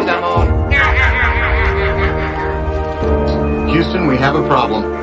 the moon. Houston, we have a problem.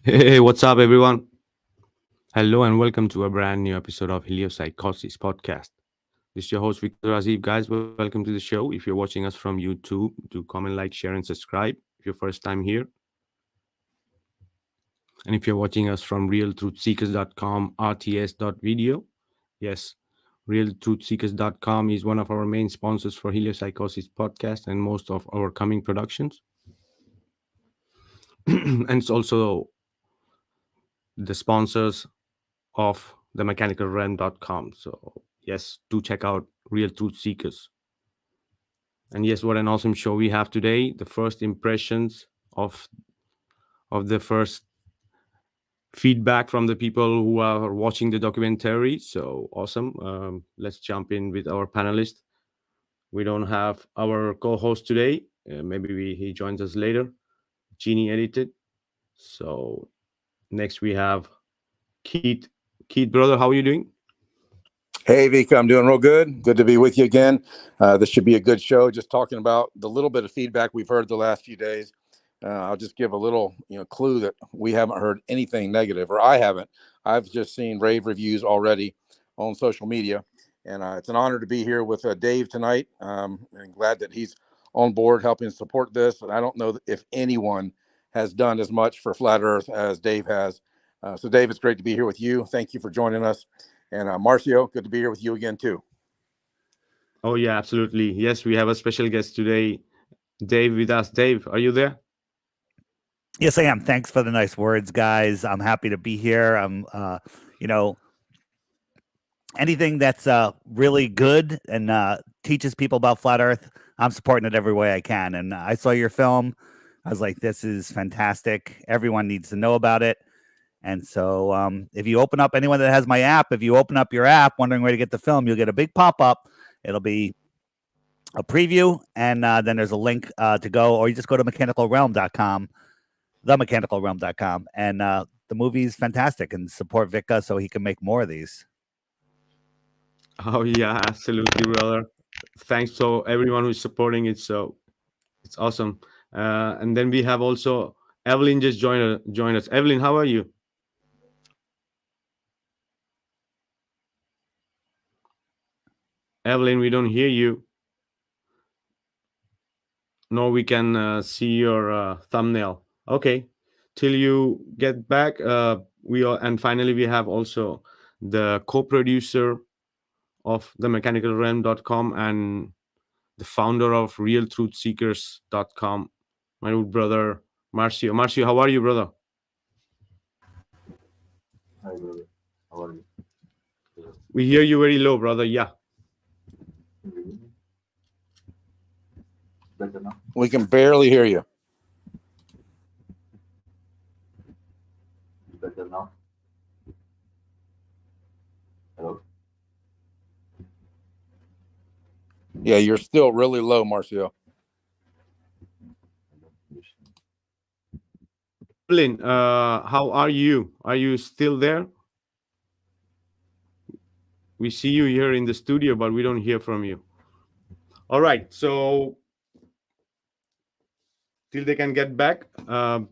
Hey, what's up, everyone? Hello, and welcome to a brand new episode of Heliopsychosis podcast. This is your host, Vikka Draziv. Guys, welcome to the show. If you're watching us from YouTube, do comment, like, share, and subscribe if you're first time here. And if you're watching us from realtruthseekers.com, rts.video, yes, realtruthseekers.com is one of our main sponsors for Heliopsychosis podcast and most of our coming productions. And it's also the sponsors of the mechanicalrealm.com. So yes, do check out Real Truth Seekers. And yes, what an awesome show we have today. The first impressions of the first feedback from the people who are watching the documentary. So awesome. Let's jump in with our panelist. We don't have our co-host today. Maybe he joins us later. Genie edited. So next we have Keith. Keith, brother, how are you doing? Hey, Vikka, I'm doing real good. Good to be with you again. This should be a good show. Just talking about the little bit of feedback we've heard the last few days. I'll just give a little, clue that we haven't heard anything negative, or I haven't. I've just seen rave reviews already on social media, and it's an honor to be here with Dave tonight. And glad that he's on board helping support this. And I don't know if anyone has done as much for Flat Earth as Dave has. So, Dave, it's great to be here with you. Thank you for joining us. And Marcio, good to be here with you again, too. Oh, yeah, absolutely. Yes, we have a special guest today, Dave, with us. Dave, are you there? Yes, I am. Thanks for the nice words, guys. I'm happy to be here. I'm, anything that's really good and teaches people about Flat Earth, I'm supporting it every way I can. And I saw your film. I was like, this is fantastic. Everyone needs to know about it. And so if you open up, anyone that has my app, if you open up your app wondering where to get the film, you'll get a big pop-up. It'll be a preview, and then there's a link to go, or you just go to mechanicalrealm.com, themechanicalrealm.com, and the movie's fantastic, and support Vikka so he can make more of these. Oh, yeah, absolutely, brother. Thanks to everyone who's supporting it. So it's awesome. And then we have also Evelyn just joined us. Evelyn, how are you? Evelyn, we don't hear you. No, we can see your thumbnail. Okay, till you get back, and finally we have also the co-producer of the mechanicalrealm.com and the founder of realtruthseekers.com, my old brother Marcio. Marcio, how are you, brother? Hi, brother. How are you? We hear you very low, brother. Yeah. better now? We can barely hear you. It's better now? Hello? Yeah, you're still really low, Marcio. Evelyn, how are you? Are you still there? We see you here in the studio, but we don't hear from you. All right, so till they can get back, the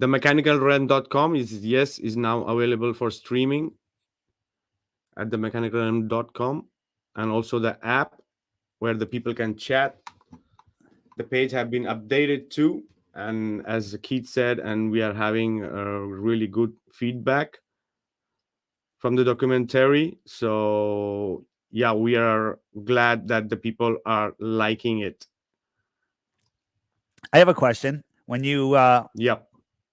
mechanicalrealm.com is now available for streaming at the mechanicalrealm.com, and also the app where the people can chat. The page have been updated too, and as Keith said, and we are having really good feedback from the documentary. So yeah, we are glad that the people are liking it. I have a question. When you Yeah.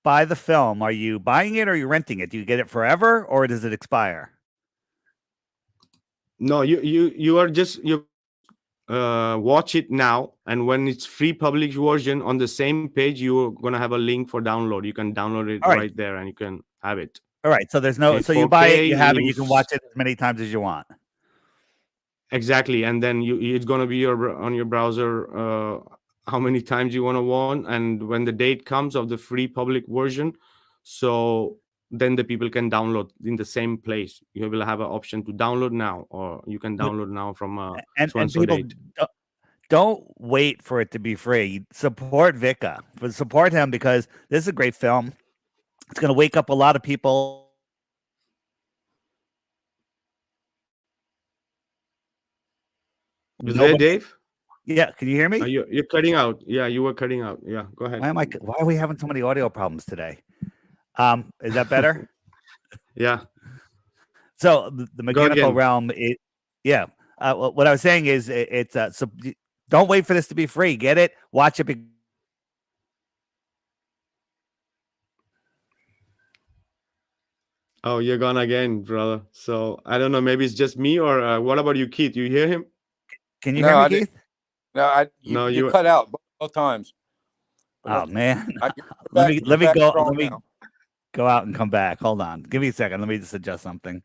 buy the film, are you buying it or are you renting it? Do you get it forever or does it expire? No, you are just you watch it now, and when it's free published version on the same page, you're gonna have a link for download. You can download it All right. right there, and you can have it. All right. So there's no. In So you buy it, you 4K, have it, in you can watch it as many times as you want. Exactly, and then it's gonna be on your browser how many times you want, and when the date comes of the free public version, so then the people can download in the same place. You will have an option to download now, or you can download now from And so-and-so people date. don't wait for it to be free. Support Vikka, but support him because this is a great film. It's going to wake up a lot of people. You there, Dave? Yeah, can you hear me? You're cutting out. Yeah, you were cutting out. Yeah, go ahead. Why are we having so many audio problems today? Is that better? Yeah. So the mechanical again. realm, what I was saying is it's so don't wait for this to be free. Get it, watch it. Oh, you're gone again, brother. So I don't know. Maybe it's just me, or what about you, Keith? You hear him? Can you hear me, Keith? No, you cut out both times. Oh man, let me go out and come back. Hold on, give me a second. Let me just adjust something.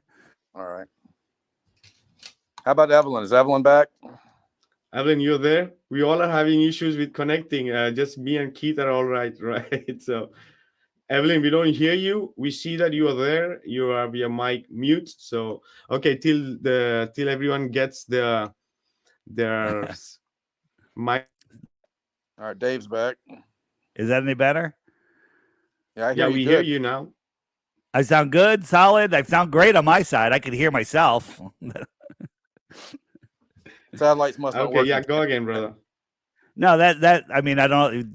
All right. How about Evelyn? Is Evelyn back? Evelyn, you're there. We all are having issues with connecting. Just me and Keith are all right, right? So, Evelyn, we don't hear you. We see that you are there. You are via mic mute. So, okay, till everyone gets their mic. All right, Dave's back. Is that any better? Yeah, we hear you now. I sound good, solid. I sound great on my side. I can hear myself. Satellites must not work. Okay, yeah, go again, brother. No, that I mean, I don't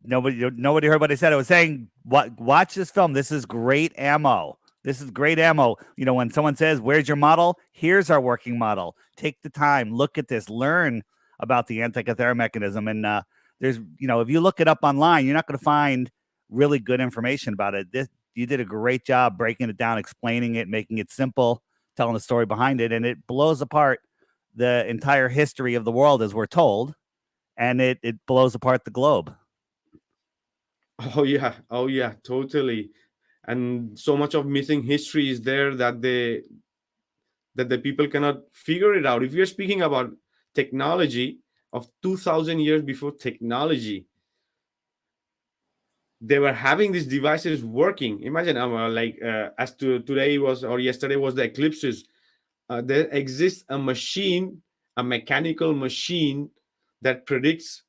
know. Nobody heard what I said. I was saying, watch this film. This is great ammo. This is great ammo. You know, when someone says, "Where's your model?" Here's our working model. Take the time, look at this, learn about the Antikythera mechanism, and there's, if you look it up online, you're not going to find really good information about it. You did a great job breaking it down, explaining it, making it simple, telling the story behind it, and it blows apart the entire history of the world as we're told, and it blows apart the globe. Oh yeah, totally. And so much of missing history is there that the people cannot figure it out. If you're speaking about technology of 2000 years before technology, they were having these devices working. Imagine, as to today was, or yesterday was, the eclipses. There exists a machine, a mechanical machine that predicts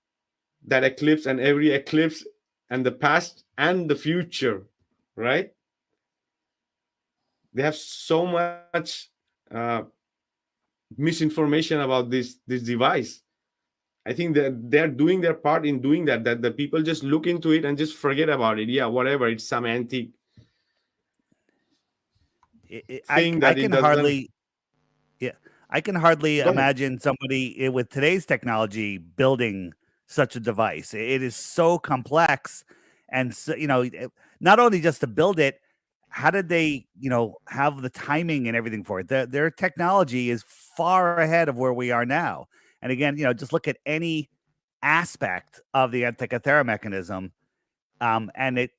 that eclipse and every eclipse, and the past and the future, right? They have so much misinformation about this device. I think that they're doing their part in doing that the people just look into it and just forget about it. Yeah, whatever, it's some antique thing that it doesn't. I can hardly imagine somebody with today's technology building such a device. It is so complex, and so, not only just to build it, how did they, have the timing and everything for it? Their technology is far ahead of where we are now, And again, just look at any aspect of the Antikythera mechanism, and it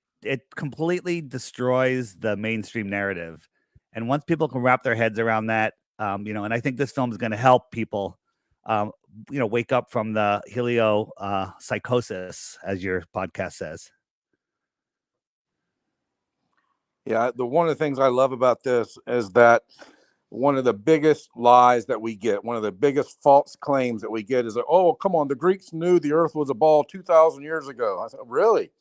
completely destroys the mainstream narrative. And once people can wrap their heads around that, and I think this film is going to help people, wake up from the Heliopsychosis, as your podcast says. Yeah, one of the things I love about this is that one of the biggest lies that we get, one of the biggest false claims that we get is that, oh, come on, the Greeks knew the earth was a ball 2,000 years ago. I said, really?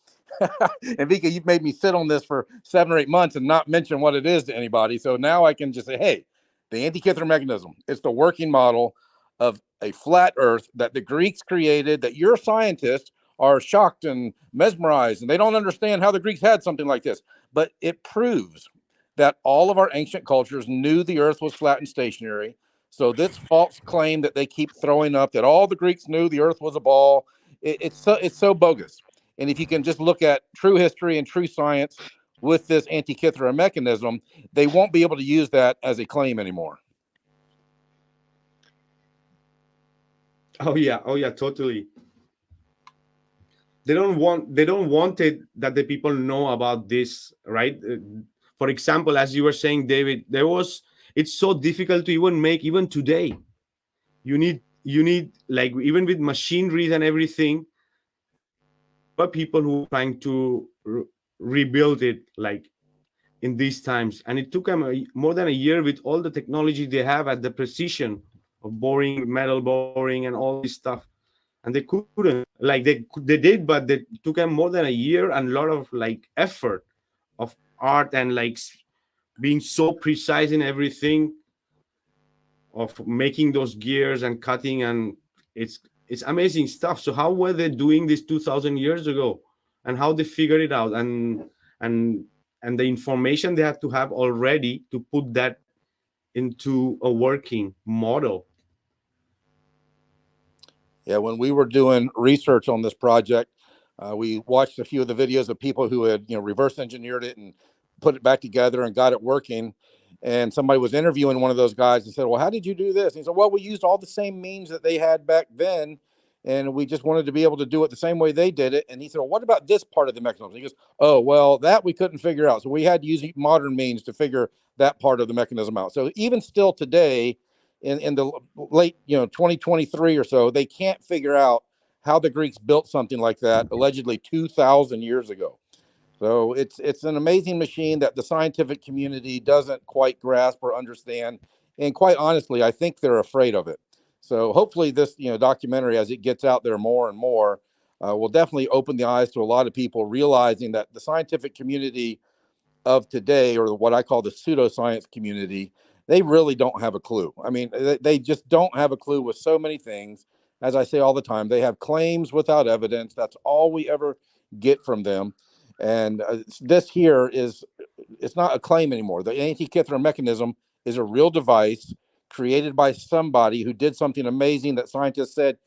And Vikka, you've made me sit on this for 7 or 8 months and not mention what it is to anybody. So now I can just say, hey, the Antikythera mechanism, it's the working model of a flat earth that the Greeks created, that your scientists are shocked and mesmerized, and they don't understand how the Greeks had something like this. But it proves that all of our ancient cultures knew the earth was flat and stationary. So this false claim that they keep throwing up that all the Greeks knew the earth was a ball, it's so bogus. And if you can just look at true history and true science with this Antikythera mechanism, they won't be able to use that as a claim anymore. Oh yeah, totally. They don't want it that the people know about this, right? For example, as you were saying, David, it's so difficult to even make even today. You need like, even with machineries and everything, but people who are trying to rebuild it like in these times, and it took them more than a year with all the technology they have at the precision of boring, metal boring, and all this stuff. And they couldn't, like they did, but they took them more than a year and a lot of like effort of art and like being so precise in everything of making those gears and cutting, and it's amazing stuff. So how were they doing this 2,000 years ago, and how they figured it out, and the information they had to have already to put that into a working model. Yeah, when we were doing research on this project, we watched a few of the videos of people who had, reverse engineered it and put it back together and got it working. And somebody was interviewing one of those guys and said, well, how did you do this? And he said, well, we used all the same means that they had back then, and we just wanted to be able to do it the same way they did it. And he said, well, what about this part of the mechanism? He goes, oh, well, that we couldn't figure out. So we had to use modern means to figure that part of the mechanism out. So even still today, in the late 2023 or so, they can't figure out how the Greeks built something like that allegedly 2,000 years ago. So it's an amazing machine that the scientific community doesn't quite grasp or understand, and quite honestly, I think they're afraid of it. So hopefully this documentary, as it gets out there more and more, will definitely open the eyes to a lot of people, realizing that the scientific community of today, or what I call the pseudoscience community, they really don't have a clue. I mean, they just don't have a clue with so many things. As I say all the time, they have claims without evidence. That's all we ever get from them. And this here it's not a claim anymore. The Antikythera mechanism is a real device created by somebody who did something amazing that scientists said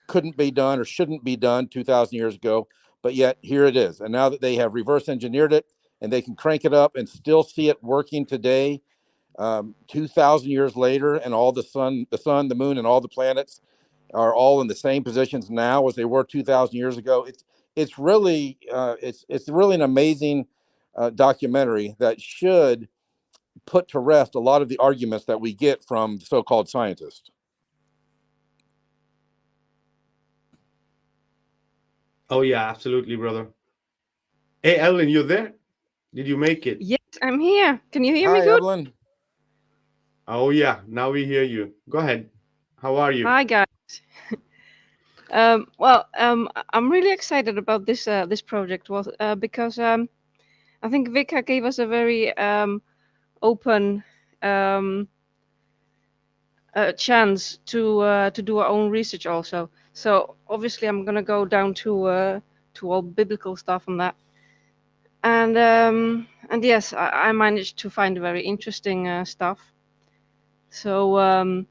couldn't be done or shouldn't be done 2,000 years ago. But yet here it is. And now that they have reverse engineered it, and they can crank it up and still see it working today, 2,000 years later, and all the sun, the moon, and all the planets are all in the same positions now as they were 2,000 years ago. It's really an amazing documentary that should put to rest a lot of the arguments that we get from so-called scientists. Oh yeah, absolutely, brother. Hey, Ellen, you there? Did you make it? Yes, I'm here. Can you hear me Hi, good? Evelyn. Oh yeah, now we hear you. Go ahead. How are you? Hi, guys. I'm really excited about this project because I think Vikka gave us a very open chance to do our own research also. So obviously, I'm gonna go down to all biblical stuff on that, and yes, I managed to find very interesting stuff. So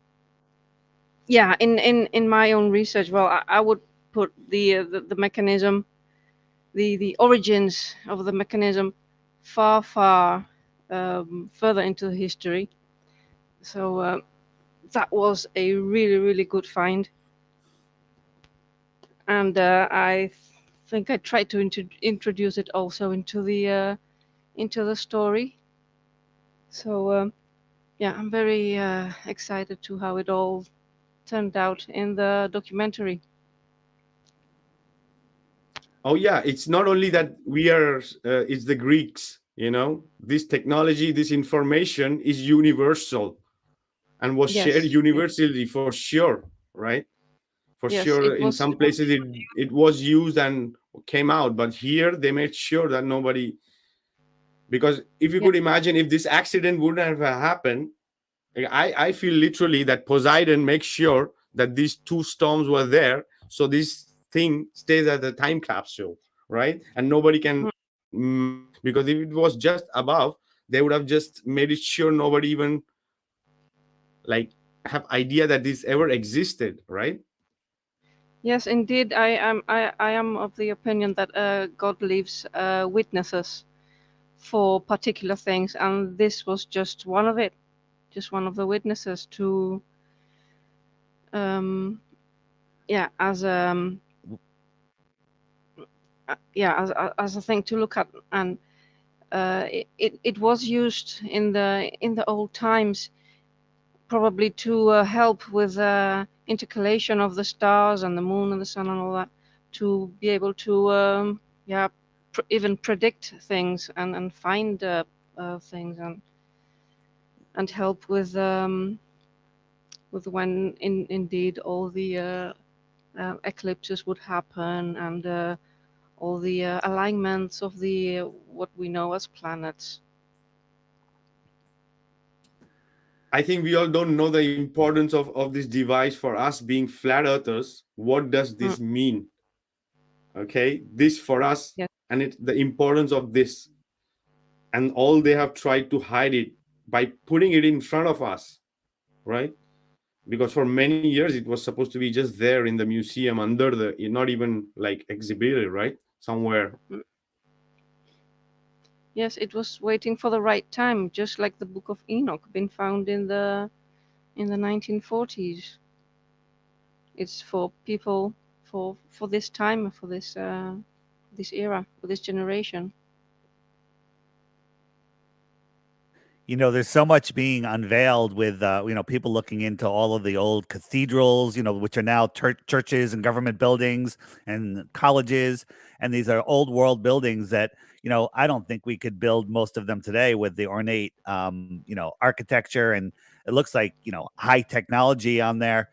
yeah, in my own research, well, I would put the mechanism, the origins of the mechanism far further into history. So that was a really good find. and I think I tried to introduce it also into the story. So yeah, I'm very excited to how it all turned out in the documentary. Oh yeah, it's not only that we are it's the Greeks, you know, this technology, this information is universal and was shared Yes, universally for sure, right? For yes, sure in some places it was used and came out, but here they made sure that nobody, because if you yeah, could imagine if this accident wouldn't have happened, I feel literally that Poseidon makes sure that these two storms were there, so this thing stays as a time capsule, right? And nobody can, because if it was just above, they would have just made it sure nobody even like have idea that this ever existed, right? yes, indeed. I am of the opinion that God leaves witnesses for particular things, and this was just one of it, just one of the witnesses to um, yeah, as a thing to look at, and it was used in the old times, probably to help with intercalation of the stars and the moon and the sun and all that, to be able to yeah, even predict things and find things and help with when indeed all the eclipses would happen, and all the alignments of the what we know as planets. I think we all don't know the importance of this device for us being flat earthers. What does Mm, this mean? Okay, this for us, yes, and it the importance of this, and all they have tried to hide it by putting it in front of us, right? Because for many years it was supposed to be just there in the museum under the, not even like exhibited, right, somewhere. mm, yes, it was waiting for the right time, just like the Book of Enoch, been found in the 1940s. It's for people for this time, for this era, for this generation. You know, there's so much being unveiled with, people looking into all of the old cathedrals, which are now churches and government buildings and colleges. And these are old world buildings that, I don't think we could build most of them today with the ornate, architecture. And it looks like, high technology on there.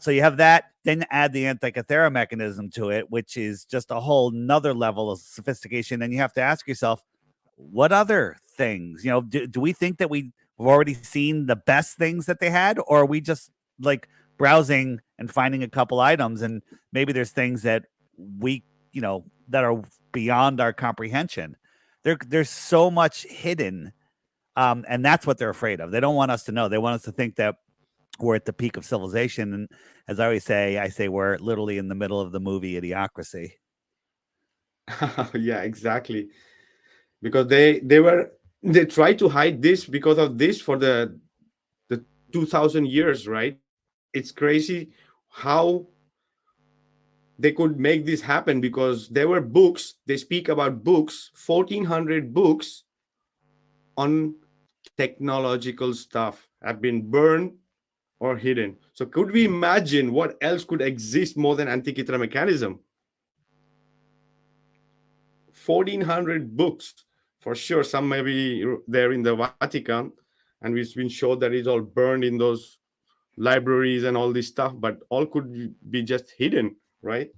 So you have that, then add the Antikythera mechanism to it, which is just a whole nother level of sophistication. And you have to ask yourself, what other things, do we think that we've already seen the best things that they had, or are we just like browsing and finding a couple items, and maybe there's things that we, that are beyond our comprehension? There's so much hidden, and that's what they're afraid of. They don't want us to know. They want us to think that we're at the peak of civilization. And as I say we're literally in the middle of the movie Idiocracy. Yeah, exactly. Because they tried to hide this because of this for the 2000 years, right? It's crazy how they could make this happen, because there were books, they speak about books, 1400 books on technological stuff have been burned or hidden. So could we imagine what else could exist more than Antikythera mechanism? 1400 books for sure. Some may be there in the Vatican, and it's been shown that it's all burned in those libraries and all this stuff, but all could be just hidden, right?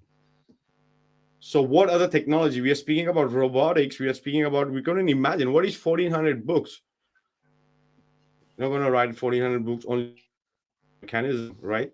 So what other technology? We are speaking about robotics, we are speaking about, we couldn't imagine what is 1400 books. You're not going to write 1400 books only mechanism, right?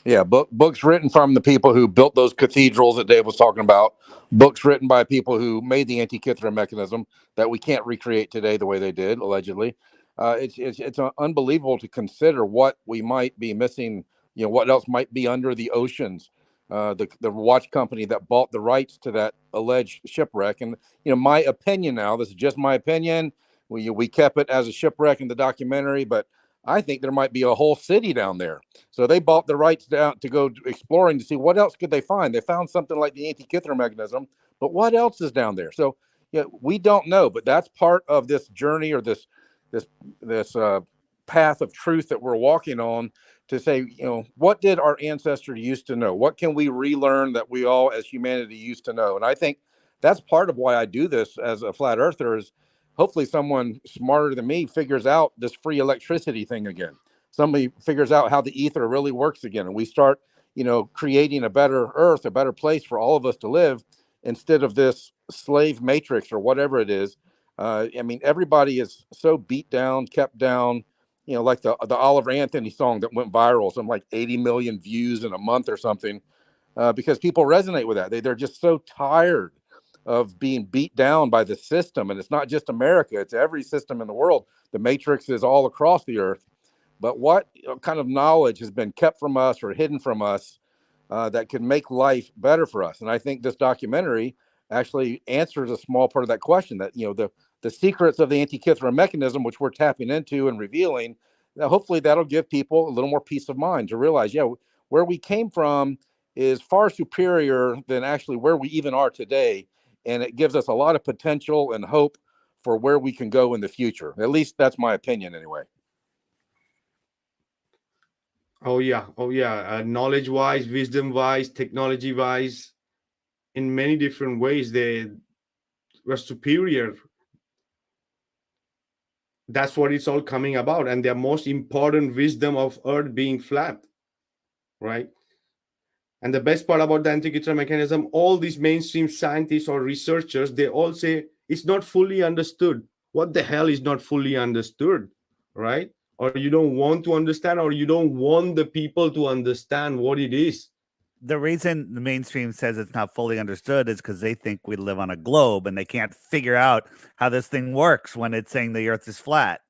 Yeah, books written from the people who built those cathedrals that Dave was talking about. Books written by people who made the Antikythera mechanism that we can't recreate today the way they did, allegedly. It's unbelievable to consider what we might be missing. What else might be under the oceans. The watch company that bought the rights to that alleged shipwreck, and my opinion now. This is just my opinion. We kept it as a shipwreck in the documentary, but I think there might be a whole city down there. So they bought the rights down to go exploring to see what else could they find. They found something like the Antikythera mechanism, but what else is down there? So yeah, we don't know, but that's part of this journey, or this path of truth that we're walking on, to say, what did our ancestors used to know? What can we relearn that we all as humanity used to know? And I think that's part of why I do this as a flat earther, is hopefully someone smarter than me figures out this free electricity thing again. Somebody figures out how the ether really works again, and we start, creating a better earth, a better place for all of us to live, instead of this slave matrix or whatever it is. I mean, everybody is so beat down, kept down, like the Oliver Anthony song that went viral, some like 80 million views in a month or something, because people resonate with that. They're just so tired of being beat down by the system. And it's not just America, it's every system in the world. The matrix is all across the earth. But what kind of knowledge has been kept from us or hidden from us that can make life better for us? And I think this documentary actually answers a small part of that question, that, the secrets of the Antikythera mechanism, which we're tapping into and revealing. Hopefully that'll give people a little more peace of mind to realize, where we came from is far superior than actually where we even are today. And it gives us a lot of potential and hope for where we can go in the future. At least that's my opinion anyway. Oh yeah. Knowledge wise, wisdom wise, technology wise, in many different ways, they were superior. That's what it's all coming about. And their most important wisdom of Earth being flat, right? And the best part about the Antikythera mechanism, all these mainstream scientists or researchers, they all say it's not fully understood. What the hell is not fully understood, right? Or you don't want to understand, or you don't want the people to understand what it is. The reason the mainstream says it's not fully understood is because they think we live on a globe, and they can't figure out how this thing works when it's saying the earth is flat.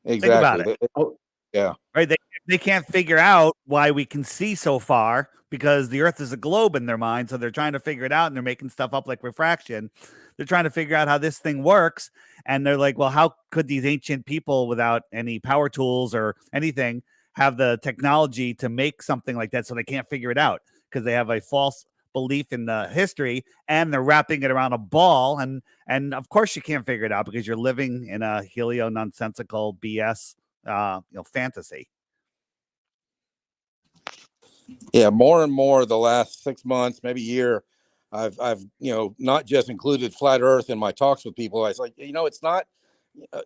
Exactly. Think about it. Yeah. Right? They can't figure out why we can see so far, because the earth is a globe in their mind. So they're trying to figure it out, and they're making stuff up like refraction. They're trying to figure out how this thing works. And they're like, well, how could these ancient people without any power tools or anything have the technology to make something like that? So they can't figure it out because they have a false belief in the history, and they're wrapping it around a ball. And of course you can't figure it out because you're living in a helio nonsensical BS fantasy. Yeah, more and more the last 6 months, maybe year, I've not just included flat earth in my talks with people. I was like, it's not,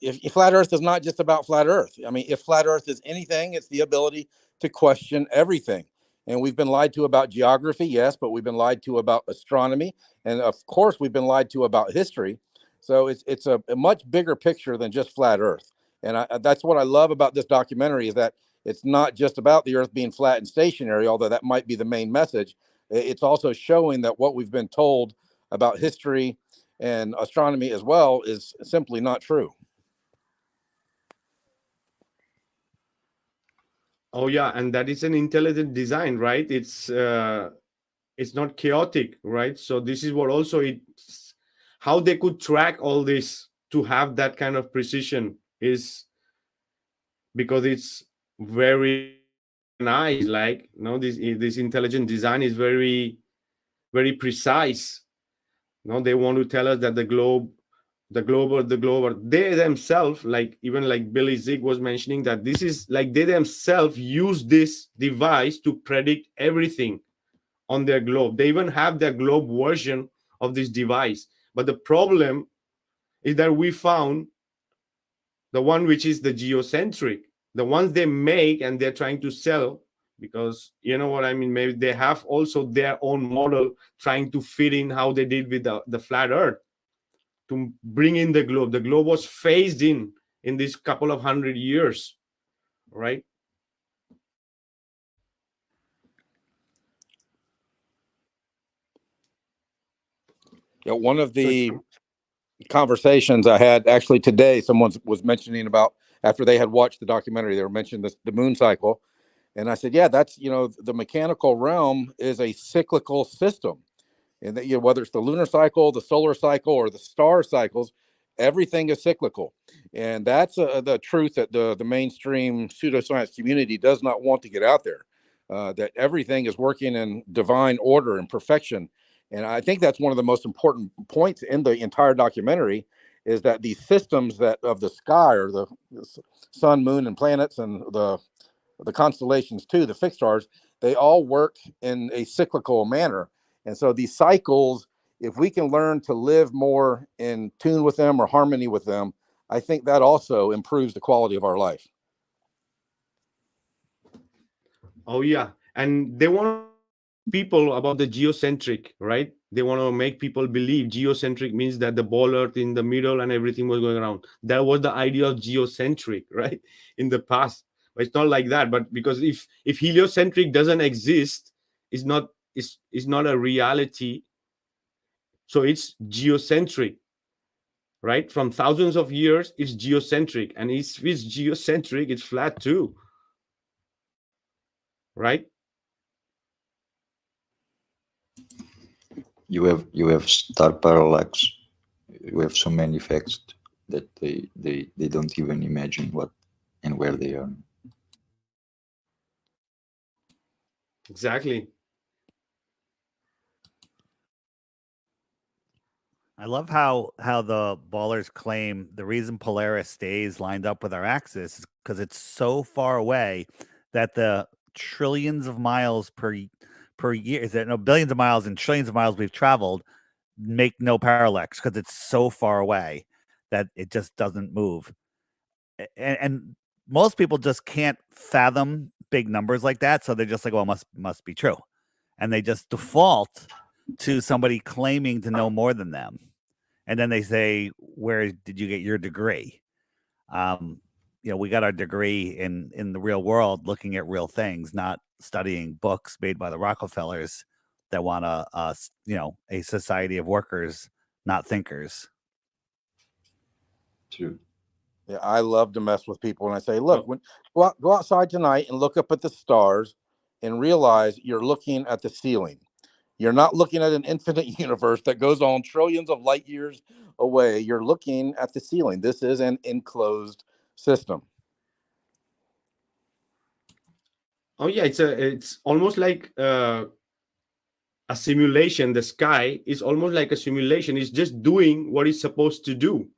if flat earth is not just about flat earth. I mean, if flat earth is anything, it's the ability to question everything. And we've been lied to about geography, yes, but we've been lied to about astronomy, and of course we've been lied to about history. So it's a much bigger picture than just flat earth. And that's what I love about this documentary, is that it's not just about the earth being flat and stationary, although that might be the main message. It's also showing that what we've been told about history and astronomy as well is simply not true. Oh yeah, and that is an intelligent design, right? It's not chaotic, right? So this is what also it's how they could track all this to have that kind of precision, is because it's very nice. Like, this intelligent design is very, very precise. They want to tell us that the globe, they themselves, like even like Billy Zig was mentioning, that this is like they themselves use this device to predict everything on their globe. They even have their globe version of this device. But the problem is that we found the one which is the geocentric, the ones they make and they're trying to sell, because you know what I mean, maybe they have also their own model trying to fit in how they did with the flat earth to bring in the globe. The globe was phased in this couple of 100 years, right? Yeah, one of the conversations I had actually today, someone was mentioning about, after they had watched the documentary, they were mentioning the moon cycle. And I said, yeah, that's, the mechanical realm is a cyclical system. And that, whether it's the lunar cycle, the solar cycle, or the star cycles, everything is cyclical. And that's the truth that the mainstream pseudoscience community does not want to get out there, that everything is working in divine order and perfection. And I think that's one of the most important points in the entire documentary, is that these systems that of the sky, or the sun, moon, and planets, and the constellations too, the fixed stars, they all work in a cyclical manner. And so these cycles, if we can learn to live more in tune with them or harmony with them, I think that also improves the quality of our life. Oh yeah, and they want people about the geocentric, right? They want to make people believe geocentric means that the ball earth in the middle and everything was going around. That was the idea of geocentric, right, in the past. But it's not like that. But because if heliocentric doesn't exist, it's not a reality. So it's geocentric, right? From thousands of years, it's geocentric, and if it's geocentric, it's flat too, right? You have star parallax. You have so many facts that they don't even imagine what and where they are. Exactly. I love how the ballers claim the reason Polaris stays lined up with our axis is because it's so far away that the trillions of miles per year, is there no billions of miles and trillions of miles we've traveled, make no parallax because it's so far away that it just doesn't move. And most people just can't fathom big numbers like that, so they're just like, well, must be true, and they just default to somebody claiming to know more than them. And then they say, where did you get your degree? We got our degree in the real world, looking at real things, not studying books made by the Rockefellers that want a society of workers, not thinkers. True. Yeah, I love to mess with people, and I say, look, go outside tonight and look up at the stars and realize you're looking at the ceiling. You're not looking at an infinite universe that goes on trillions of light years away. You're looking at the ceiling. This is an enclosed system. Oh yeah, it's almost like a simulation. The sky is almost like a simulation. It's just doing what it's supposed to do.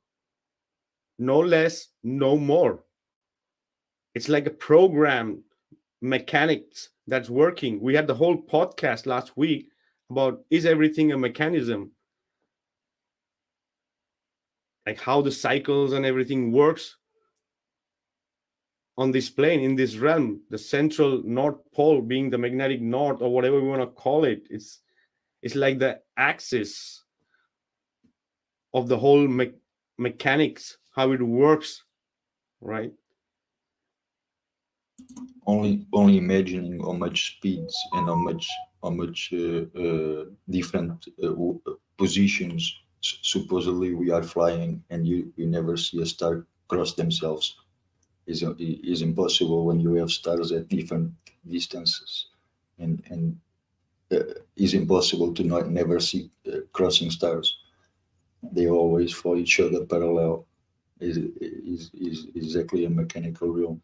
No less, no more. It's like a program mechanics that's working. We had the whole podcast last week about, is everything a mechanism? Like how the cycles and everything works on this plane, in this realm, the central north pole being the magnetic north, or whatever we want to call it. It's like the axis of the whole mechanics, how it works, right? Only imagining how much speeds and how much different positions supposedly we are flying, and you never see a star cross themselves. Is impossible when you have stars at different distances, and is impossible to never see crossing stars. They always follow each other parallel. Is exactly a mechanical realm.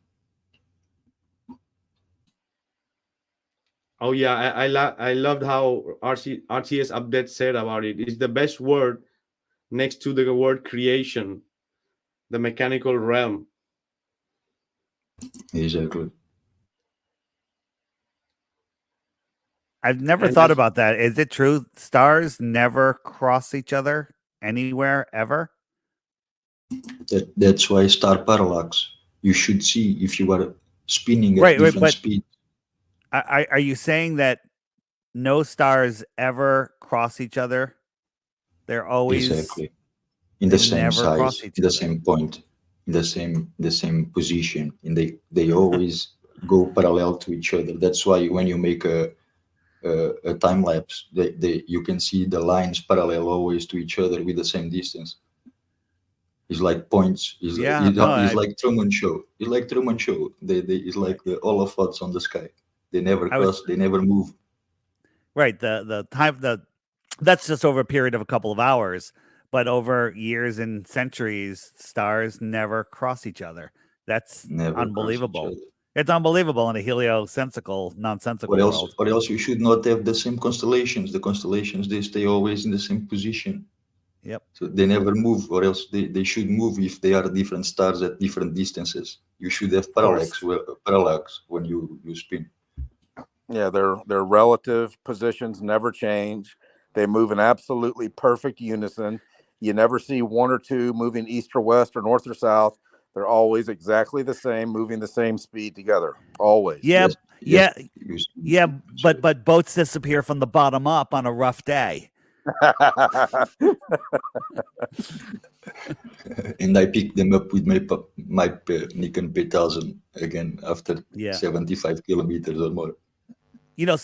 Oh yeah, I loved how RTS update said about it. It's the best word next to the word creation, the mechanical realm. Exactly. I've never thought about that. Is it true stars never cross each other anywhere ever? That's why star parallax. You should see if you are spinning at different speeds. Are you saying that no stars ever cross each other? They're always exactly in the same size, in the same point, in the same position, and they always go parallel to each other. That's why when you make a time lapse, you can see the lines parallel always to each other with the same distance. It's like points. It's like Truman Show. It's like Truman Show. It's like the holophants on the sky. They never cross. They never move. Right. The time that's just over a period of a couple of hours. but over years and centuries, stars never cross each other. That's Never cross each unbelievable. other. It's unbelievable in a heliocentrical, nonsensical Or else, world. or else you should not have the same constellations. The constellations, they stay always in the same position. Yep. So they never move, or else they should move if they are different stars at different distances. You should have parallax when you spin. Yeah, their relative positions never change. They move in absolutely perfect unison. You never see one or two moving east or west or north or south. They're always exactly the same, moving the same speed together. Always. Yeah, Yes, yeah, but boats disappear from the bottom up on a rough day. And I picked them up with my Nikon P1000 again after Yeah. 75 kilometers or more. You know,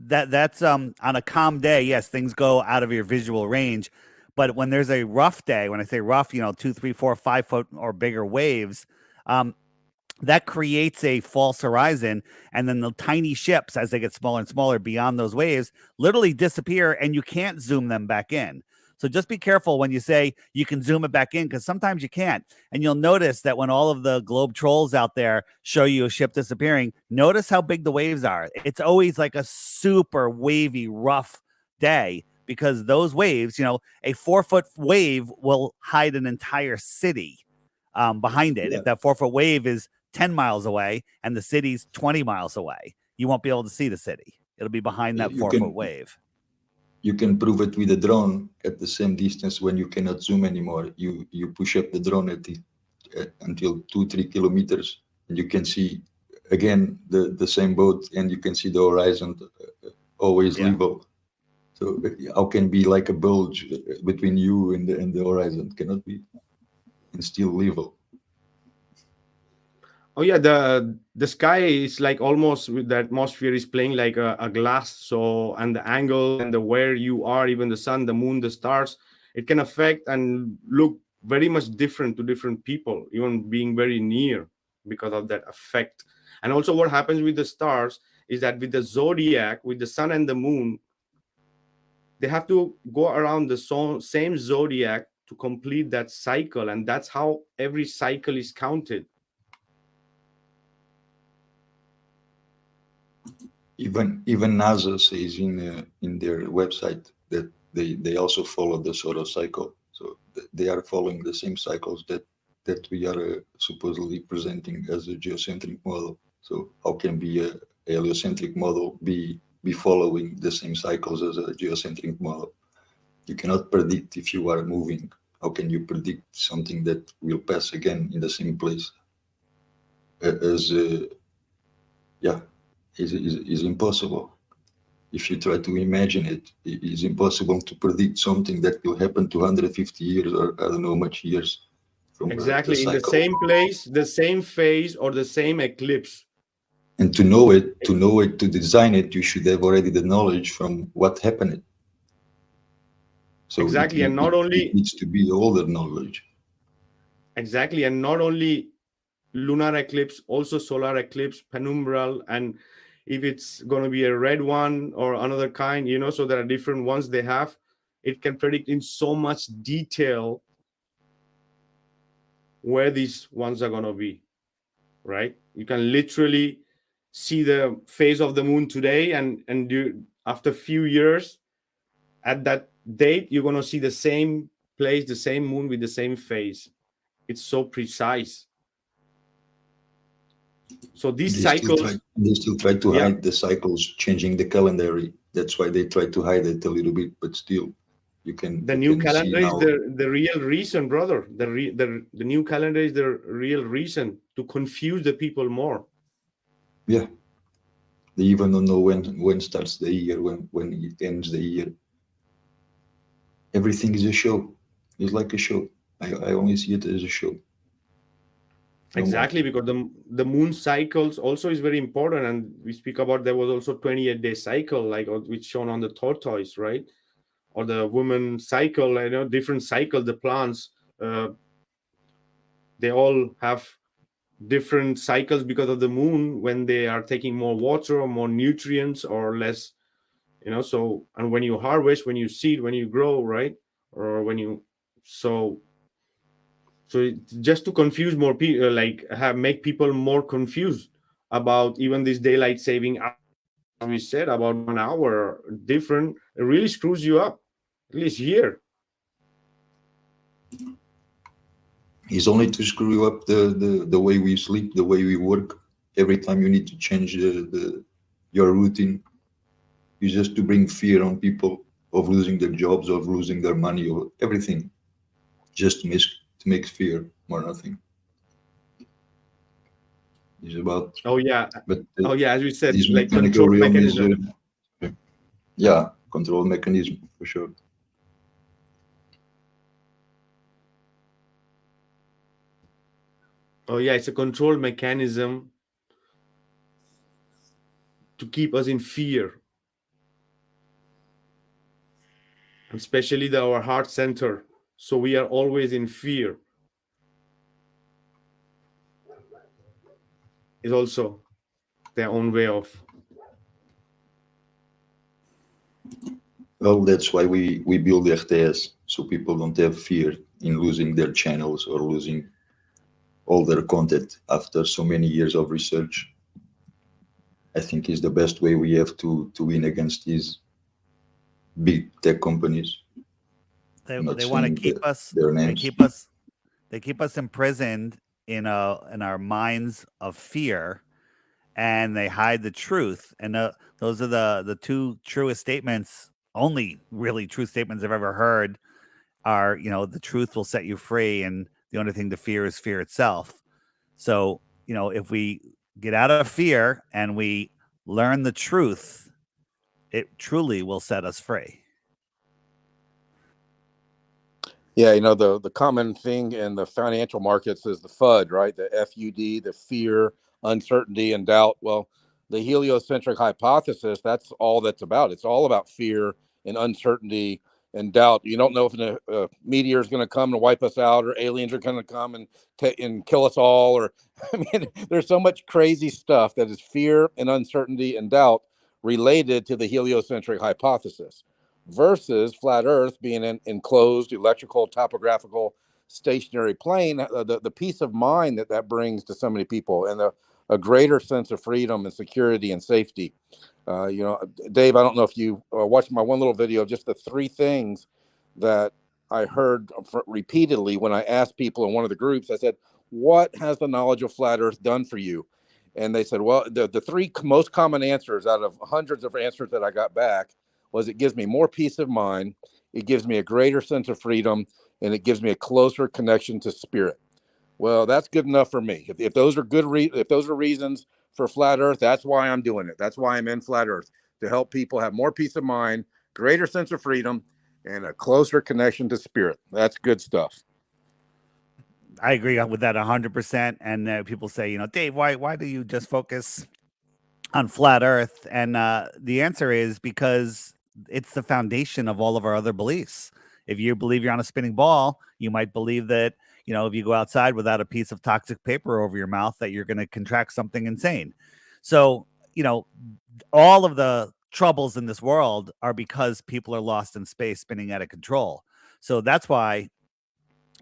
that's on a calm day, yes, things go out of your visual range. But when there's a rough day, when I say rough, 2, 3, 4, 5 foot or bigger waves, that creates a false horizon. And then the tiny ships, as they get smaller and smaller beyond those waves, literally disappear and you can't zoom them back in. So just be careful when you say you can zoom it back in, because sometimes you can't. And you'll notice that when all of the globe trolls out there show you a ship disappearing, notice how big the waves are. It's always like a super wavy, rough day, because those waves, a 4-foot wave will hide an entire city behind it. Yeah. If that 4-foot wave is 10 miles away and the city's 20 miles away, you won't be able to see the city. It'll be behind that 4-foot wave. You can prove it with a drone at the same distance when you cannot zoom anymore. You push up the drone until 2-3 kilometers, and you can see again the same boat, and you can see the horizon always level. So how can be like a bulge between you and the horizon? Cannot be, and still level. Oh yeah, the sky is like almost with the atmosphere is playing like a glass. So, and the angle and the where you are, even the sun, the moon, the stars, it can affect and look very much different to different people, even being very near, because of that effect. And also what happens with the stars is that with the zodiac, with the sun and the moon, they have to go around the same zodiac to complete that cycle. And that's how every cycle is counted. Even NASA says in their website that they also follow the solar cycle. So they are following the same cycles that we are supposedly presenting as a geocentric model. So how can be a heliocentric model be following the same cycles as a geocentric model? You cannot predict if you are moving. How can you predict something that will pass again in the same place? Is impossible. If you try to imagine it, it is impossible to predict something that will happen 250 years or I don't know much years from exactly the in the same place, the same phase, or the same eclipse. And to know it, to design it, you should have already the knowledge from what happened. So exactly, and not only it needs to be older knowledge. Exactly, and not only lunar eclipse, also solar eclipse, penumbral, and if it's going to be a red one or another kind, so there are different ones they have. It can predict in so much detail where these ones are going to be, right? You can literally see the phase of the moon today, and after a few years at that date, you're going to see the same place, the same moon with the same phase. It's so precise. So these cycles, they still try to hide the cycles, changing the calendar. That's why they try to hide it a little bit, but still you can. The new calendar is the real reason, brother. The new calendar is the real reason to confuse the people more. Yeah, they even don't know when starts the year, when it ends the year. Everything is a show. It's like a show. I only see it as a show. Exactly, because the moon cycles also is very important, and we speak about there was also 28-day cycle, like which shown on the tortoise, right? Or the woman cycle, different cycle. The plants, they all have different cycles because of the moon, when they are taking more water or more nutrients or less, so, and when you harvest, when you seed, when you grow, right? or when you so just to confuse more people, make people more confused about even this daylight saving hour, as we said, about 1 hour different, it really screws you up, at least here. It's only to screw you up the way we sleep, the way we work. Every time you need to change your routine, it's just to bring fear on people of losing their jobs, of losing their money, or everything, just to make fear, more nothing. It's about but as we said, these like mechanical control realm is mechanism. control mechanism for sure. It's a control mechanism to keep us in fear, especially our heart center, so we are always in fear. Is also their own way of. Well, that's why we build RTS, so people don't have fear in losing their channels or losing all their content after so many years of research. I think is the best way we have to win against these big tech companies. They want to keep us. Their names. They keep us imprisoned in our minds of fear, and they hide the truth. And those are the two truest statements, only really true statements I've ever heard. Are, the truth will set you free, and the only thing to fear is fear itself. So, if we get out of fear and we learn the truth, it truly will set us free. Yeah, the common thing in the financial markets is the FUD, right? The FUD, the fear, uncertainty, and doubt. Well, the heliocentric hypothesis, that's all that's about. It's all about fear and uncertainty and doubt. You don't know if a meteor is going to come and wipe us out, or aliens are going to come and kill us all. Or, I mean, there's so much crazy stuff that is fear and uncertainty and doubt related to the heliocentric hypothesis, versus flat Earth being an enclosed electrical, topographical, stationary plane. The peace of mind that brings to so many people, and a greater sense of freedom and security and safety. Dave, I don't know if you watched my one little video, just the three things that I heard repeatedly when I asked people in one of the groups. I said, what has the knowledge of flat Earth done for you? And they said, well, the three most common answers out of hundreds of answers that I got back was, it gives me more peace of mind, it gives me a greater sense of freedom, and it gives me a closer connection to spirit. Well, that's good enough for me. If those are if those are reasons for flat Earth, that's why I'm doing it. That's why I'm in flat Earth, to help people have more peace of mind, greater sense of freedom, and a closer connection to spirit. That's good stuff. I agree with that 100%. And people say, Dave, why do you just focus on flat Earth? And the answer is because it's the foundation of all of our other beliefs. If you believe you're on a spinning ball, you might believe that, if you go outside without a piece of toxic paper over your mouth, that you're going to contract something insane. So, all of the troubles in this world are because people are lost in space, spinning out of control. So that's why,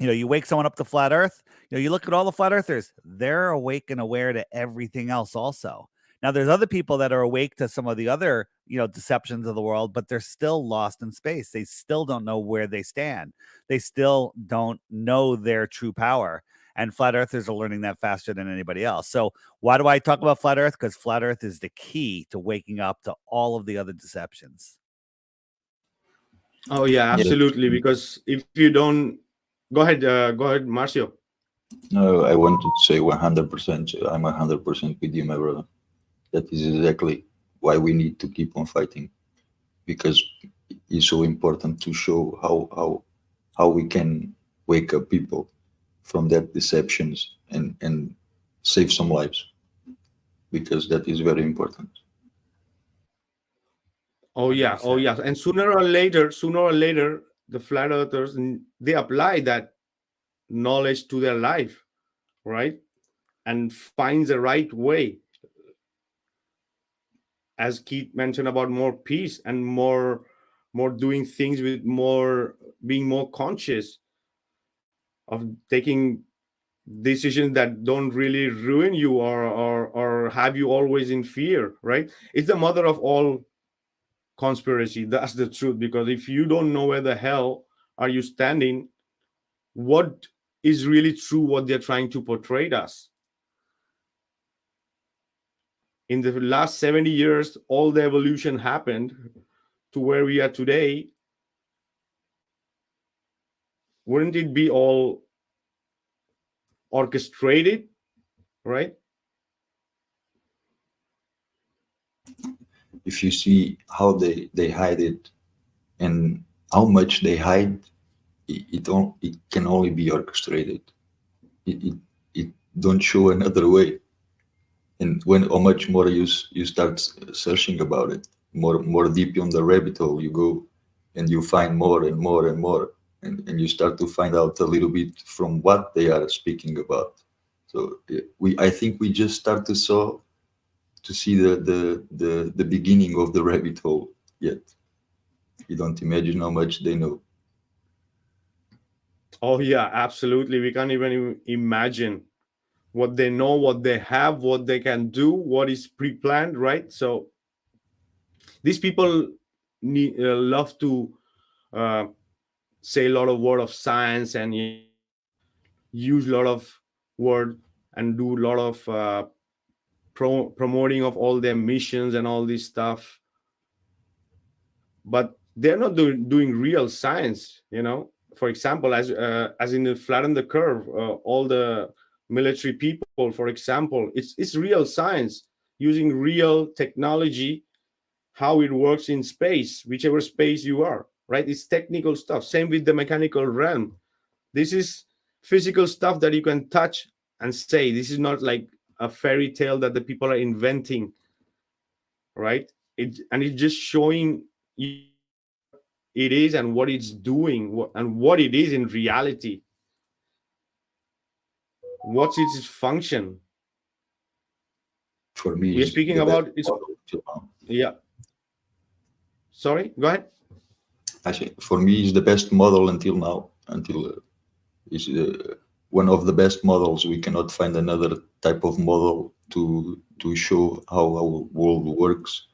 you wake someone up to flat Earth, you look at all the flat earthers, they're awake and aware to everything else also. Now, there's other people that are awake to some of the other, deceptions of the world, but they're still lost in space. They still don't know where they stand. They still don't know their true power. And flat earthers are learning that faster than anybody else. So why do I talk about flat Earth? Because flat Earth is the key to waking up to all of the other deceptions. Oh, yeah, absolutely. Because if you don't... Go ahead, Marcio. No, I wanted to say 100%. I'm 100% with you, my brother. That is exactly why we need to keep on fighting, because it's so important to show how we can wake up people from that deceptions and save some lives, because that is very important. Oh yeah, 100%. And sooner or later, the flat earthers, they apply that knowledge to their life, right? And finds the right way. As Keith mentioned about more peace and more more doing things with more, being more conscious of taking decisions that don't really ruin you or have you always in fear, right? It's the mother of all conspiracy. That's the truth. Because if you don't know where the hell are you standing, what is really true, what they're trying to portray us. In the last 70 years, all the evolution happened to where we are today. Wouldn't it be all orchestrated, right? If you see how they hide it and how much they hide, it can only be orchestrated. It don't show another way. And when how much more you start searching about it, more deep on the rabbit hole you go, and you find more and more and more, and you start to find out a little bit from what they are speaking about. So I think we just start to see the beginning of the rabbit hole yet. You don't imagine how much they know. Oh yeah, absolutely. We can't even imagine what they know, what they have, what they can do, what is pre-planned, right? So these people love to say a lot of word of science and use a lot of word and do a lot of promoting of all their missions and all this stuff, but they're not doing real science. For example, as in the flatten the curve, all the military people, for example, it's real science using real technology, how it works in space, whichever space you are, right? It's technical stuff. Same with the mechanical realm. This is physical stuff that you can touch and say. This is not like a fairy tale that the people are inventing, right? And it's just showing you what it is and what it's doing and what it is in reality. What's its function? For me, We're speaking about it's. Yeah. Sorry, go ahead. Actually, for me, it's the best model until now. It's one of the best models. We cannot find another type of model to show how our world works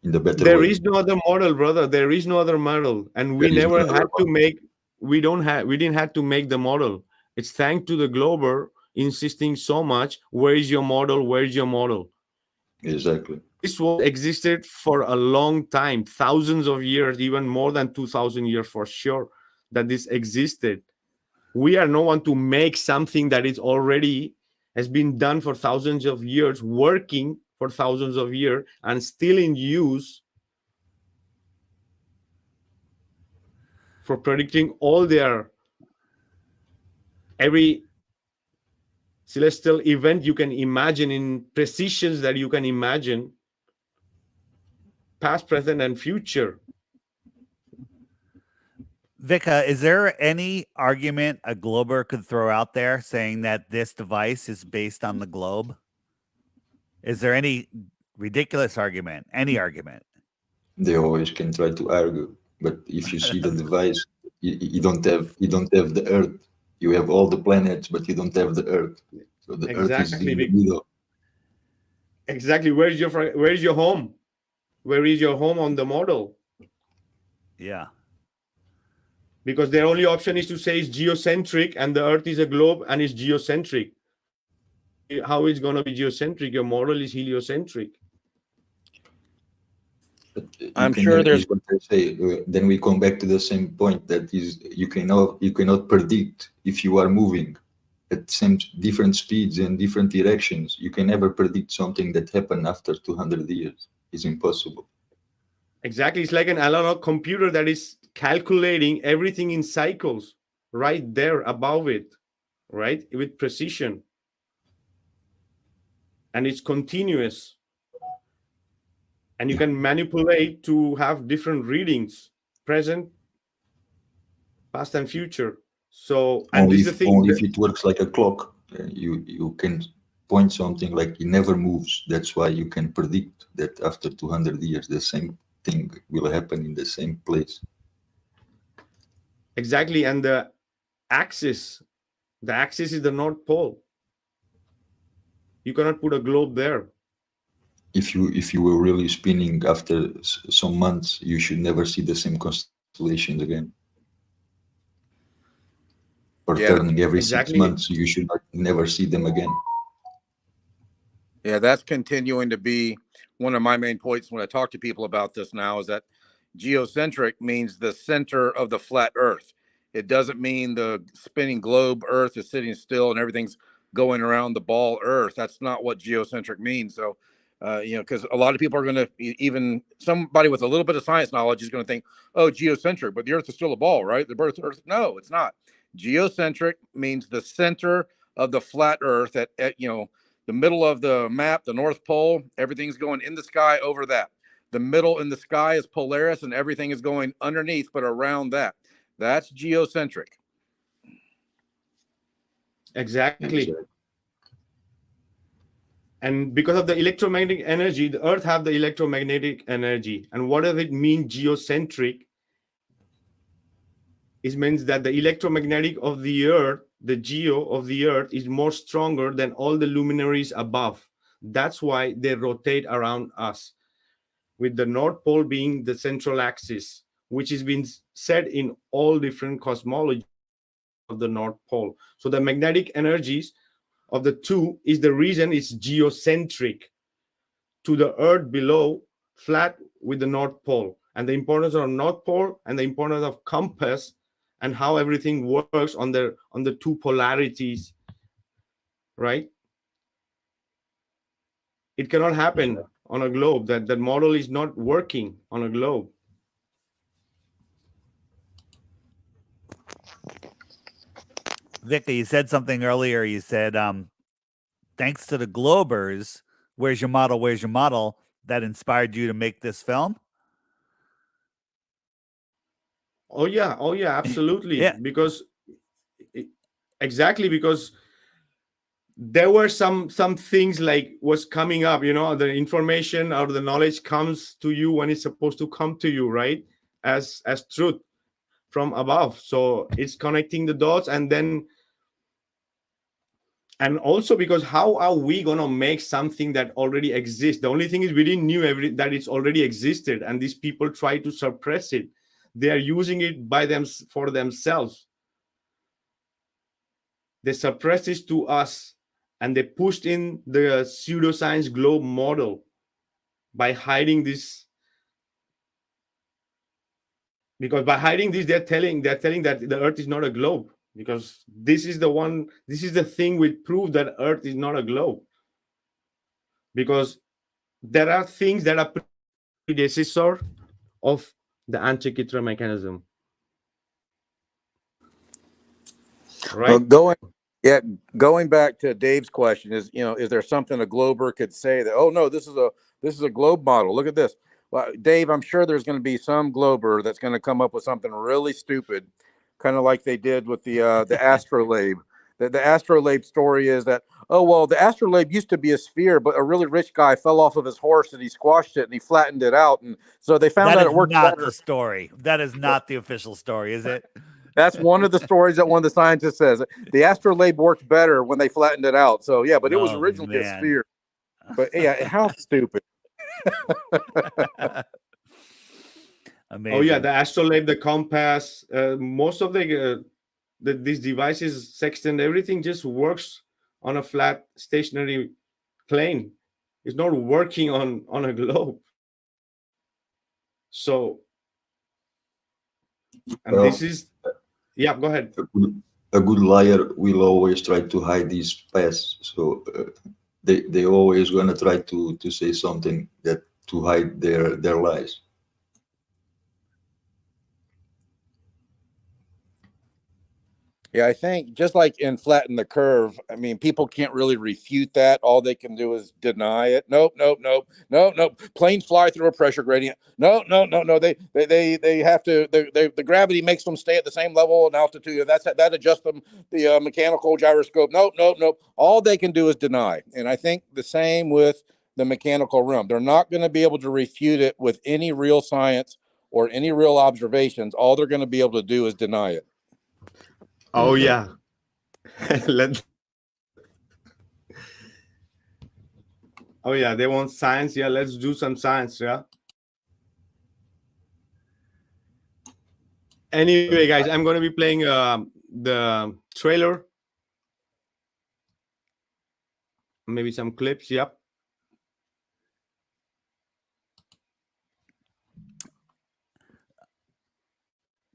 in the better way. There is no other model, brother. There is no other model, and we never had to make. We didn't have to make the model. It's thanks to the Glober insisting so much. Where is your model? Where is your model? Exactly. This was existed for a long time, thousands of years, even more than 2,000 years for sure, that this existed. We are no one to make something that is already has been done for thousands of years, working for thousands of years, and still in use for predicting all their every celestial event you can imagine in precisions that you can imagine, past, present, and future. Vikka, is there any argument a glober could throw out there saying that this device is based on the globe? Is there any ridiculous argument? Any argument? They always can try to argue, but if you see the device, you don't have the Earth. You have all the planets, but you don't have the Earth. So the Earth is in the middle. Exactly. Where is your home? Where is your home on the model? Yeah. Because their only option is to say it's geocentric and the Earth is a globe and it's geocentric. How is going to be geocentric? Your model is heliocentric. But I'm sure there's. What I say. Then we come back to the same point, that is, you cannot predict if you are moving at different speeds and different directions. You can never predict something that happened after 200 years. It's impossible. Exactly. It's like an analog computer that is calculating everything in cycles right there above it, right? With precision. And it's continuous. And you can manipulate to have different readings, present, past, and future. So, and only this is the thing. Only if it works like a clock, you can point something like it never moves. That's why you can predict that after 200 years, the same thing will happen in the same place. Exactly. And the axis is the North Pole. You cannot put a globe there. If you were really spinning after some months, you should never see the same constellations again. Or Yeah, turning every 6 Exactly. months, you should never see them again. yeah, that's continuing to be one of my main points when I talk to people about this now, is that geocentric means the center of the flat Earth. It doesn't mean the spinning globe Earth is sitting still and everything's going around the ball Earth. That's not what geocentric means. So, because a lot of people are going to, even somebody with a little bit of science knowledge is going to think, oh, geocentric, but the Earth is still a ball, right? The Earth. No, it's not. Geocentric means the center of the flat Earth at the middle of the map, the North Pole. Everything's going in the sky over that. The middle in the sky is Polaris, and everything is going underneath, but around that. That's geocentric. Exactly. And because of the electromagnetic energy, the Earth have the electromagnetic energy. And what does it mean, geocentric? It means that the electromagnetic of the Earth, the geo of the Earth, is more stronger than all the luminaries above. That's why they rotate around us, with the North Pole being the central axis, which has been said in all different cosmology of the North Pole. So the magnetic energies of the two is the reason it's geocentric to the Earth below, flat with the North Pole. And the importance of North Pole and the importance of compass and how everything works on the two polarities, right? It cannot happen on a globe. That model is not working on a globe. Vikka, you said something earlier. You said, thanks to the Globers, where's your model? Where's your model? That inspired you to make this film? Oh yeah, absolutely. Yeah. Because there were some things like was coming up, the information or the knowledge comes to you when it's supposed to come to you, right? As truth from above. So it's connecting the dots, and also because how are we gonna make something that already exists? The only thing is we didn't knew that it's already existed, and these people try to suppress it. They are using it for themselves. They suppress this to us, and they pushed in the pseudoscience globe model by hiding this. Because by hiding this, they're telling that the Earth is not a globe. Because this is the thing which proves that Earth is not a globe. Because there are things that are predecessor of the Antikythera mechanism. Right? Well, going back to Dave's question is there something a glober could say that, oh no, this is a globe model, look at this? Well, Dave, I'm sure there's going to be some glober that's going to come up with something really stupid, kind of like they did with the astrolabe. The astrolabe story is that, oh well, the astrolabe used to be a sphere, but a really rich guy fell off of his horse and he squashed it and he flattened it out, and so they found out it worked better. That is not the story. That is not the official story, is it? That's one of the stories that one of the scientists says. The astrolabe worked better when they flattened it out. So yeah, but it was originally a sphere. But yeah, how stupid. Amazing. Oh yeah, the astrolabe, the compass, most of these devices, sextant, everything just works on a flat stationary plane. It's not working on a globe. So, and well, this is, yeah, go ahead. A good liar will always try to hide his past. So they always gonna try to say something that to hide their lies. Yeah, I think just like in Flatten the Curve, I mean, people can't really refute that. All they can do is deny it. Nope. Planes fly through a pressure gradient. No. They have to. The gravity makes them stay at the same level and altitude. That adjusts them the mechanical gyroscope. Nope. All they can do is deny. And I think the same with the mechanical realm. They're not going to be able to refute it with any real science or any real observations, all they're going to be able to do is deny it. Oh yeah. Oh yeah, they want science. Yeah, let's do some science. Yeah. Anyway, guys, I'm going to be playing the trailer. Maybe some clips. Yep.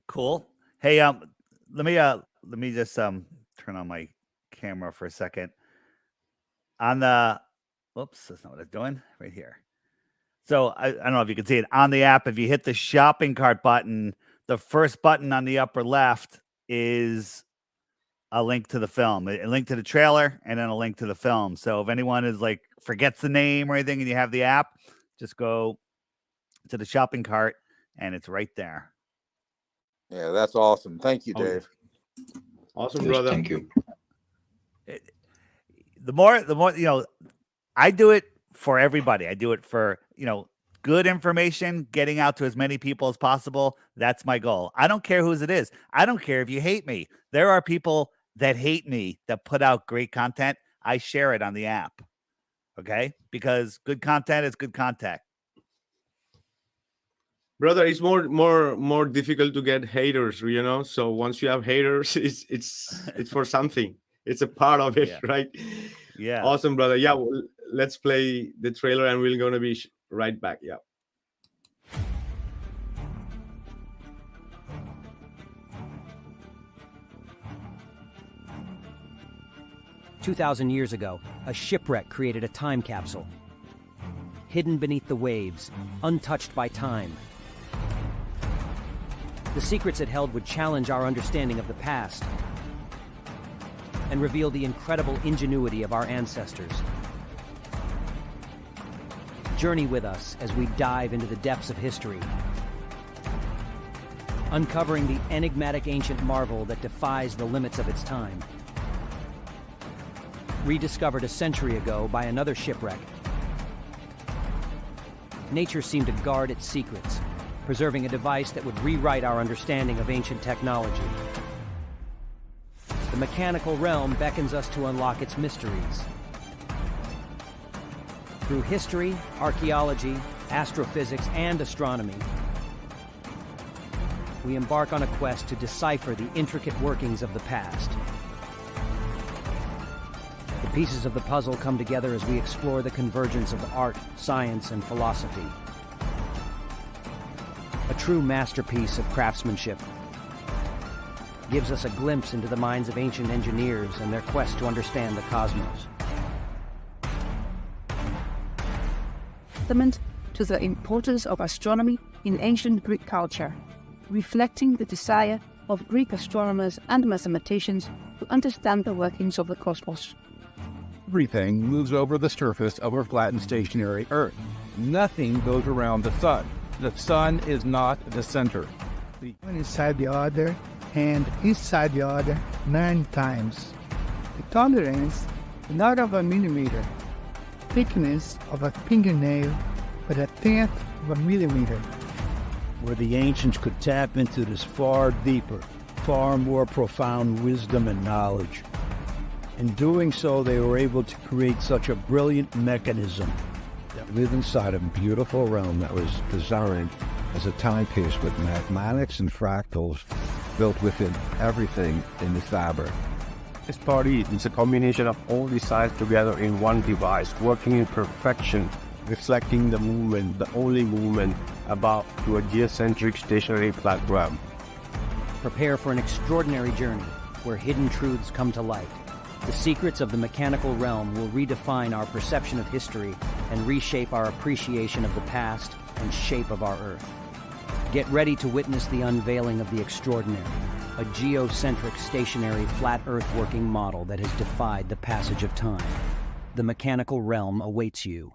Cool. Hey, let me just turn on my camera for a second. On the, whoops, that's not what it's doing. Right here. So I don't know if you can see it on the app. If you hit the shopping cart button, the first button on the upper left is a link to the film, a link to the trailer, and then a link to the film. So if anyone is like forgets the name or anything and you have the app, just go to the shopping cart and it's right there. Yeah, that's awesome. Thank you, Dave. Awesome, Yes, brother. thank you. The more, I do it for everybody. I do it for, good information, getting out to as many people as possible. That's my goal. I don't care whose it is. I don't care if you hate me. There are people that hate me that put out great content. I share it on the app. Okay? Because good content is good content. Brother, it's more difficult to get haters, so once you have haters, it's for something. It's a part of it. Yeah. Right? Yeah. Awesome, brother. Yeah, well, let's play the trailer and we're gonna be right back. Yeah. 2,000 years ago, a shipwreck created a time capsule. Hidden beneath the waves, untouched by time. The secrets it held would challenge our understanding of the past and reveal the incredible ingenuity of our ancestors. Journey with us as we dive into the depths of history, uncovering the enigmatic ancient marvel that defies the limits of its time. Rediscovered a century ago by another shipwreck, nature seemed to guard its secrets, preserving a device that would rewrite our understanding of ancient technology. The mechanical realm beckons us to unlock its mysteries. Through history, archaeology, astrophysics, and astronomy, we embark on a quest to decipher the intricate workings of the past. The pieces of the puzzle come together as we explore the convergence of art, science, and philosophy. A true masterpiece of craftsmanship, gives us a glimpse into the minds of ancient engineers and their quest to understand the cosmos. Testament to the importance of astronomy in ancient Greek culture, reflecting the desire of Greek astronomers and mathematicians to understand the workings of the cosmos. Everything moves over the surface of our flat and stationary Earth. Nothing goes around the sun. The sun is not the center. One inside the other and inside the other 9 times. The tolerance is not of a millimeter. Thickness of a fingernail, but 1/10 of a millimeter. Where the ancients could tap into this far deeper, far more profound wisdom and knowledge. In doing so, they were able to create such a brilliant mechanism. We live inside a beautiful realm that was designed as a timepiece with mathematics and fractals built within everything in the fabric. This body is a combination of all these sides together in one device, working in perfection, reflecting the movement, the only movement about to a geocentric stationary platform. Prepare for an extraordinary journey where hidden truths come to light. The secrets of the mechanical realm will redefine our perception of history and reshape our appreciation of the past and shape of our Earth. Get ready to witness the unveiling of the extraordinary, a geocentric stationary flat Earth working model that has defied the passage of time. The mechanical realm awaits you.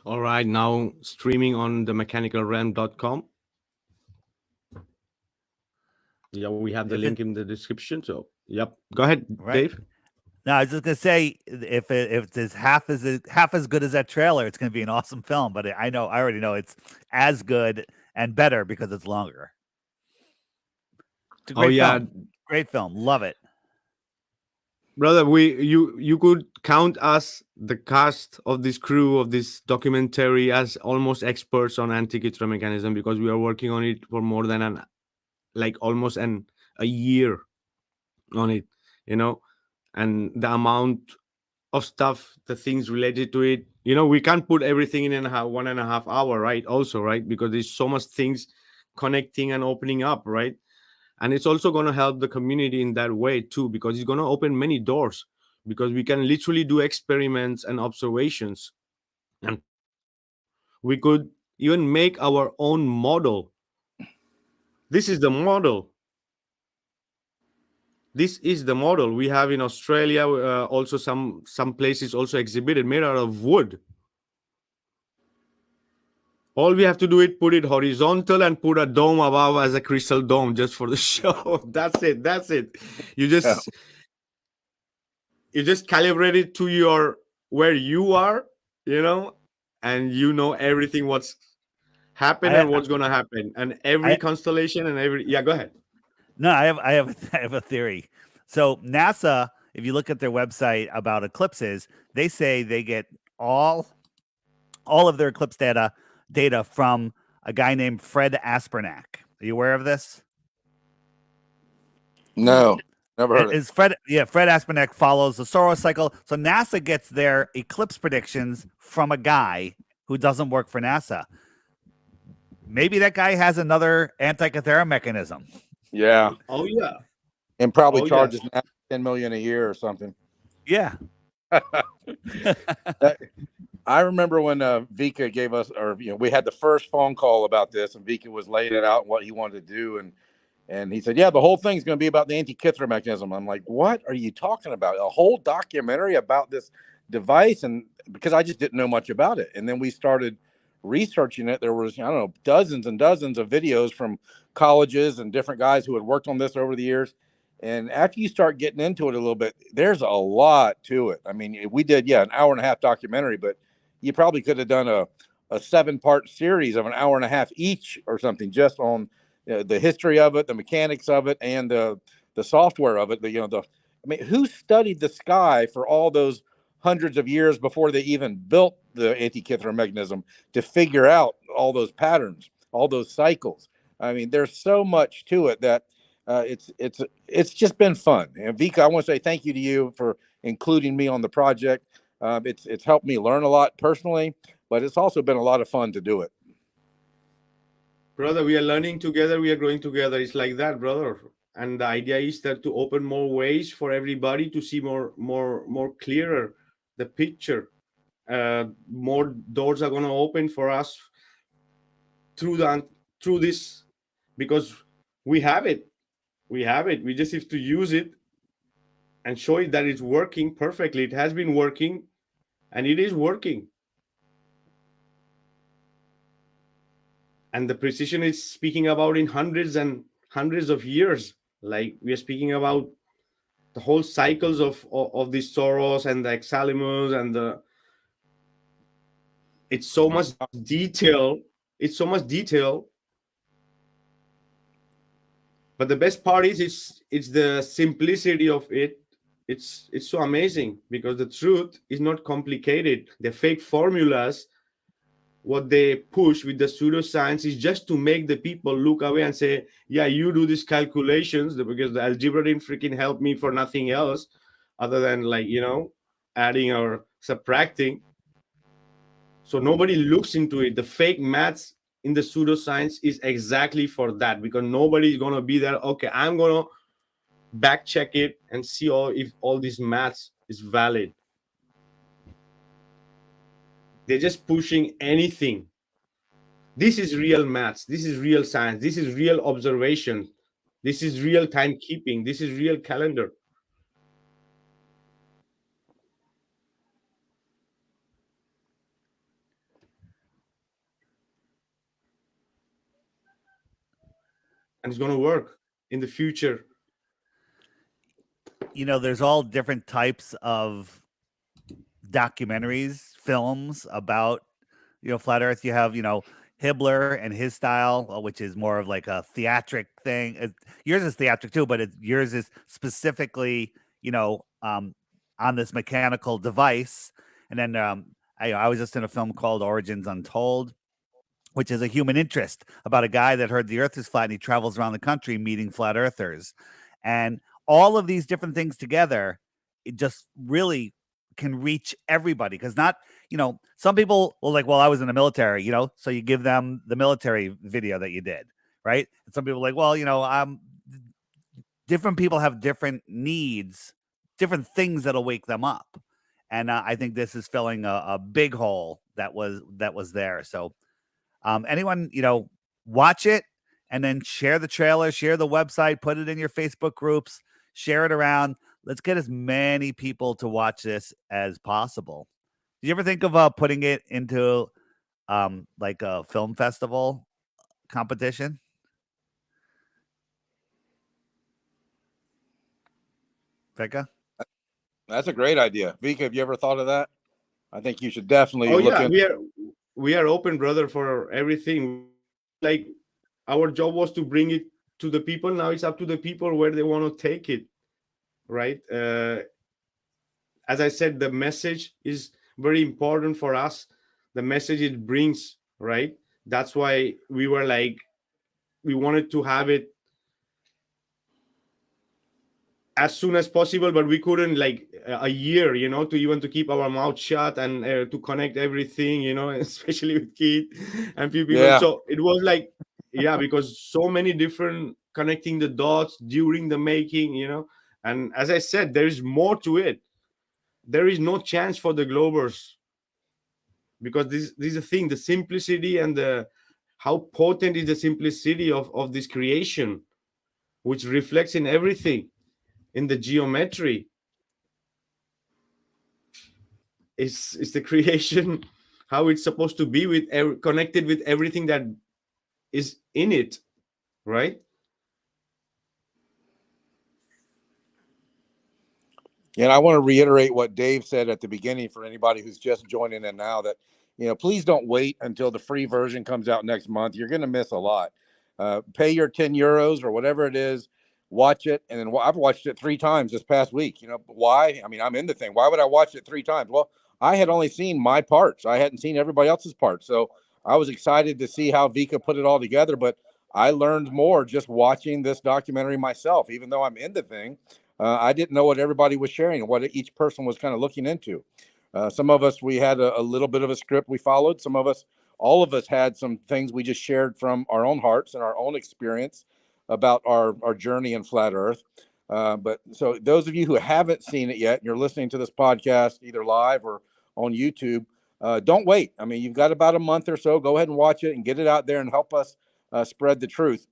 All right, now streaming on the mechanicalrealm.com. Yeah, we have the If link it in the description. So, yep. Go ahead, right. Dave. No, I was just gonna say if it's half as good as that trailer, it's gonna be an awesome film. But I already know it's as good and better because it's longer. It's a Oh great yeah, film. Great film. Love it. brother. You could count us, the cast of this crew of this documentary, as almost experts on Antikythera mechanism, because we are working on it for more than almost a year on it. You know, and the amount of stuff, the things related to it. We can't put everything in 1.5 hour, right? Also, right? Because there's so much things connecting and opening up, right? And it's also going to help the community in that way too, because it's going to open many doors, because we can literally do experiments and observations, and we could even make our own model. This is the model. This is the model we have in Australia. Also, some places also exhibited, made out of wood. All we have to do is put it horizontal and put a dome above as a crystal dome just for the show. That's it. That's it. You just calibrate it to where you are, and everything what's happened I and what's gonna happen, and every constellation and yeah. Go ahead. No, I have a theory. So NASA, if you look at their website about eclipses, they say they get all of their eclipse data from a guy named Fred Aspernak. Are you aware of this? No, never heard of it. Is Fred? Yeah, Fred Aspernak follows the solar cycle. So NASA gets their eclipse predictions from a guy who doesn't work for NASA. Maybe that guy has another Antikythera mechanism. Yeah. Oh yeah. And probably charges now $10 million a year or something. Yeah. I remember when Vikka gave us, we had the first phone call about this, and Vikka was laying it out what he wanted to do, and he said, "Yeah, the whole thing's going to be about the Antikythera mechanism." I'm like, "What are you talking about? A whole documentary about this device?" And because I just didn't know much about it, and then we started researching it. There was, I don't know, dozens and dozens of videos from colleges and different guys who had worked on this over the years. And after you start getting into it a little bit, there's a lot to it. I mean, we did, an hour and a half documentary, but you probably could have done a 7-part series of an hour and a half each or something, just on the history of it, the mechanics of it, and the software of it. I mean, who studied the sky for all those hundreds of years before they even built the Antikythera mechanism to figure out all those patterns, all those cycles? I mean, there's so much to it that it's just been fun. And Vikka, I want to say thank you to you for including me on the project. It's helped me learn a lot personally, but it's also been a lot of fun to do it. Brother, we are learning together. We are growing together. It's like that, brother. And the idea is that to open more ways for everybody to see more clearer the picture. More doors are going to open for us through this, because we have it. We just have to use it and show it that it's working perfectly. It has been working, and it is working. And the precision is speaking about in hundreds and hundreds of years. Like, we are speaking about the whole cycles of the Soros and the Exalimus, and it's so much detail. It's so much detail. But the best part is it's the simplicity of it. It's so amazing, because the truth is not complicated. The fake formulas, what they push with the pseudoscience, is just to make the people look away and say, yeah, you do these calculations, because the algebra didn't freaking help me for nothing else other than adding or subtracting. So nobody looks into it. The fake maths in the pseudoscience is exactly for that, because nobody is going to be there. Okay, I'm going to back check it and see if all these maths is valid. They're just pushing anything. This is real maths. This is real science. This is real observation. This is real timekeeping. This is real calendar. And it's going to work. in the future? You know, there's all different types of documentaries, films about, you know, flat Earth. You have, you know, Hibbler and his style, which is more of like a theatric thing. Yours is theatric too, but yours is specifically, you know, on this mechanical device. And then I was just in a film called Origins Untold, which is a human interest about a guy that heard the Earth is flat and he travels around the country meeting flat earthers. And all of these different things together, it just really can reach everybody. Because not, you know, some people will like, well, I was in the military, you know, so you give them the military video that you did, right? And some people are like, well, you know, different people have different needs, different things that'll wake them up. And I think this is filling a big hole that was there. So anyone, you know, watch it and then share the trailer, share the website, put it in your Facebook groups, share it around. Let's get as many people to watch this as possible. Did you ever think of putting it into like a film festival competition? Vikka? That's a great idea. Vikka, have you ever thought of that? I think you should definitely Oh look yeah, we are open, brother, for everything. Like our job was to bring it to the people. Now it's up to the people where they want to take it, right? As I said, the message is very important for us. The message it brings, right? That's why we were like, we wanted to have it as soon as possible, but we couldn't like a year, you know, to even to keep our mouth shut and to connect everything, you know, especially with kids and few people. Yeah. So it was like, yeah, because so many different connecting the dots during the making, you know. And as I said, there is more to it. There is no chance for the Globers, because this is the thing, the simplicity and the how potent is the simplicity of this creation, which reflects in everything, in the geometry. It's the creation, how it's supposed to be with connected with everything that is in it, right? And I want to reiterate what Dave said at the beginning for anybody who's just joining in now, that, you know, please don't wait until the free version comes out next month. You're going to miss a lot. Pay your 10 euros or whatever it is, watch it. And then I've watched it 3 times this past week. You know, why? I mean, I'm in the thing. Why would I watch it 3 times? Well, I had only seen my parts. I hadn't seen everybody else's parts. So I was excited to see how Vikka put it all together, but I learned more just watching this documentary myself. Even though I'm in the thing, I didn't know what everybody was sharing and what each person was kind of looking into. Some of us, we had a little bit of a script we followed. Some of us, all of us had some things we just shared from our own hearts and our own experience about our journey in flat Earth. But so those of you who haven't seen it yet, and you're listening to this podcast either live or on YouTube, don't wait. I mean, you've got about a month or so. Go ahead and watch it and get it out there and help us spread the truth.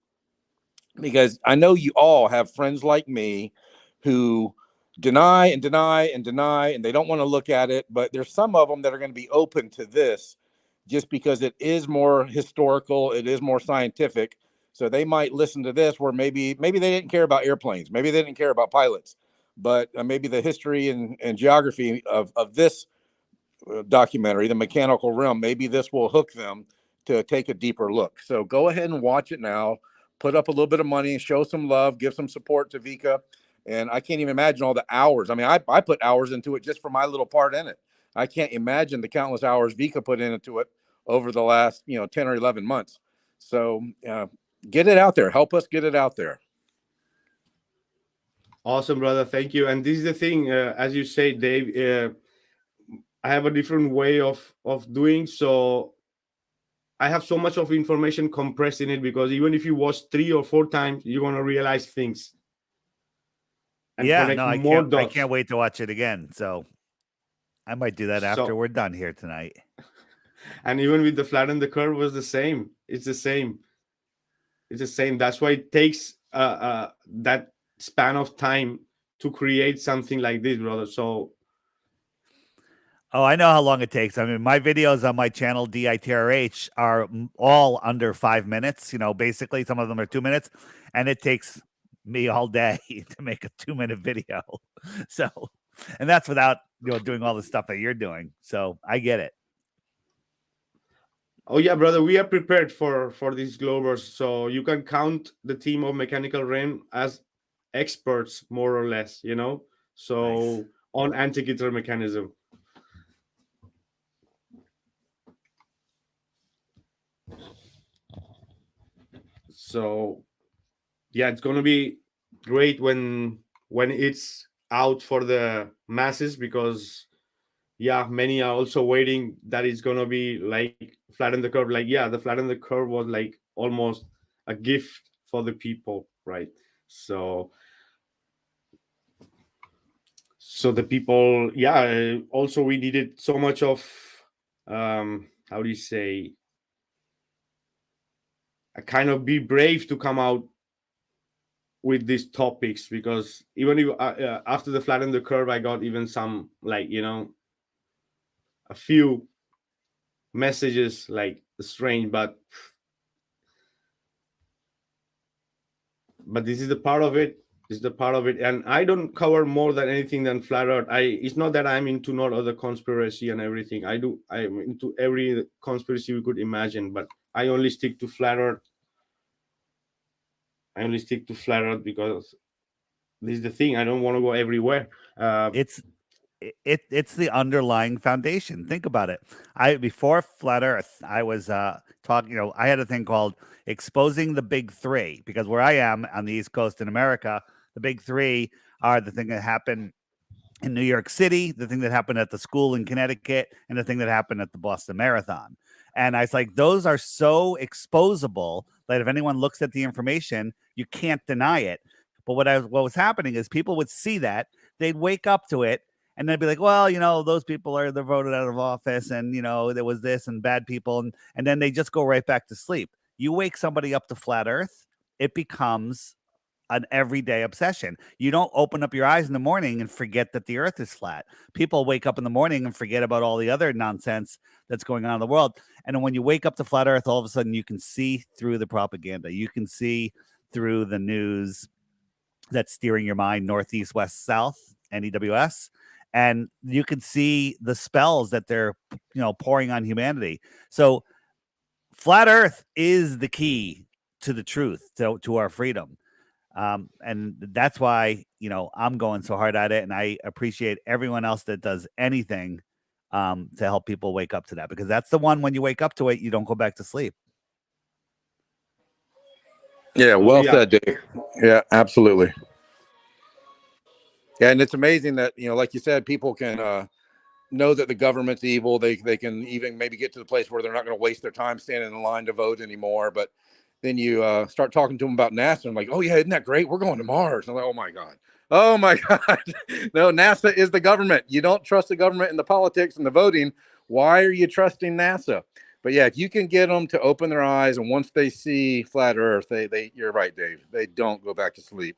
Because I know you all have friends like me who deny and deny and deny, and they don't want to look at it. But there's some of them that are going to be open to this just because it is more historical, it is more scientific. So they might listen to this where maybe they didn't care about airplanes, maybe they didn't care about pilots, but maybe the history and geography of this documentary, The Mechanical Realm, maybe this will hook them to take a deeper look. So go ahead and watch it now. Put up a little bit of money, show some love, give some support to Vikka. And I can't even imagine all the hours. I mean, I put hours into it just for my little part in it. I can't imagine the countless hours Vikka put into it over the last, 10 or 11 months. So get it out there. Help us get it out there. Awesome, brother. Thank you. And this is the thing, as you say, Dave, I have a different way of doing. So I have so much of information compressed in it, because even if you watch 3 or 4 times, you're going to realize things. And yeah, no, I can't wait to watch it again. So I might do that after we're done here tonight. And even with the flatten the curve was the same. It's the same. That's why it takes that span of time to create something like this, brother. So oh, I know how long it takes. I mean, my videos on my channel, DITRH, are all under 5 minutes. You know, basically, some of them are 2 minutes, and it takes me all day to make a 2-minute video. So, and that's without doing all the stuff that you're doing. So I get it. Oh yeah, brother, we are prepared for these Globers. So you can count the team of Mechanical Realm as experts, more or less, So Nice. on Antikythera mechanism. So yeah, it's gonna be great when it's out for the masses, because many are also waiting that it's gonna be like flatten the curve. Like the flatten the curve was like almost a gift for the people, right? So the people, also we needed so much of how do you say, a kind of be brave to come out with these topics, because even if after the flatten the curve, I got even some, like, a few messages like strange, but this is the part of it. This is the part of it. And I don't cover more than anything than flat earth. It's not that I'm into not other conspiracy and everything. I'm into every conspiracy we could imagine, but I only stick to flat earth. I only stick to flat earth because this is the thing. I don't want to go everywhere. It's the underlying foundation. Think about it. Before flat earth, I was talking, I had a thing called exposing the big three, because where I am on the East Coast in America, the big three are the thing that happened in New York City, the thing that happened at the school in Connecticut, and the thing that happened at the Boston Marathon. And I was like, those are so exposable that if anyone looks at the information, you can't deny it. But what was happening is people would see that, they'd wake up to it, and they'd be like, well, those people they're voted out of office, and there was this and bad people, and then they just go right back to sleep. You wake somebody up to flat earth, it becomes an everyday obsession. You don't open up your eyes in the morning and forget that the earth is flat. People wake up in the morning and forget about all the other nonsense that's going on in the world. And when you wake up to flat earth, all of a sudden you can see through the propaganda. You can see through the news that's steering your mind northeast, west, south, NEWS. And you can see the spells that they're, pouring on humanity. So flat earth is the key to the truth, to our freedom. And that's why, I'm going so hard at it. And I appreciate everyone else that does anything to help people wake up to that, because that's the one, when you wake up to it, you don't go back to sleep. Yeah, well said, Dave. Yeah, absolutely. Yeah, and it's amazing that, like you said, people can know that the government's evil. They can even maybe get to the place where they're not going to waste their time standing in line to vote anymore. But then you start talking to them about NASA, and I'm like, oh yeah, isn't that great? We're going to Mars. And I'm like, oh my God. No, NASA is the government. You don't trust the government in the politics and the voting. Why are you trusting NASA? But yeah, if you can get them to open their eyes, and once they see flat Earth, you're right, Dave. They don't go back to sleep.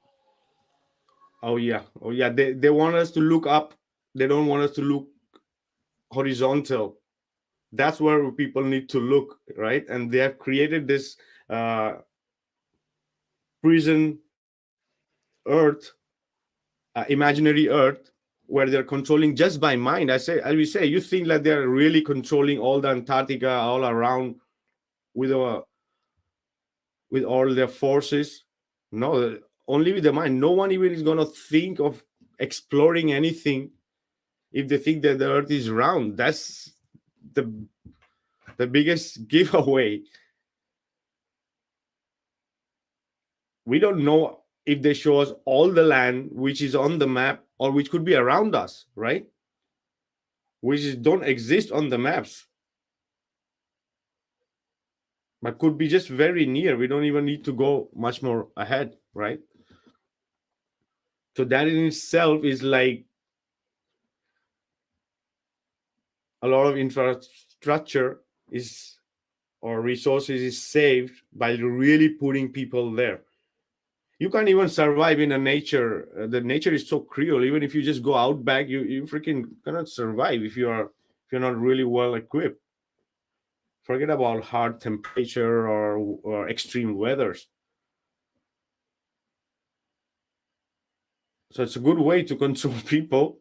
Oh yeah. They want us to look up. They don't want us to look horizontal. That's where people need to look, right? And they have created this prison Earth, imaginary Earth, where they're controlling just by mind. As we say, you think that they're really controlling all the Antarctica all around with all their forces? No, only with the mind. No one even is going to think of exploring anything if they think that the Earth is round. That's the biggest giveaway. We don't know if they show us all the land which is on the map, or which could be around us, right? Which don't exist on the maps, but could be just very near. We don't even need to go much more ahead, right? So that in itself is like a lot of infrastructure or resources is saved by really putting people there. You can't even survive in a nature. The nature is so cruel. Even if you just go out back, you freaking cannot survive if you're not really well equipped. Forget about hard temperature or extreme weathers. So it's a good way to control people.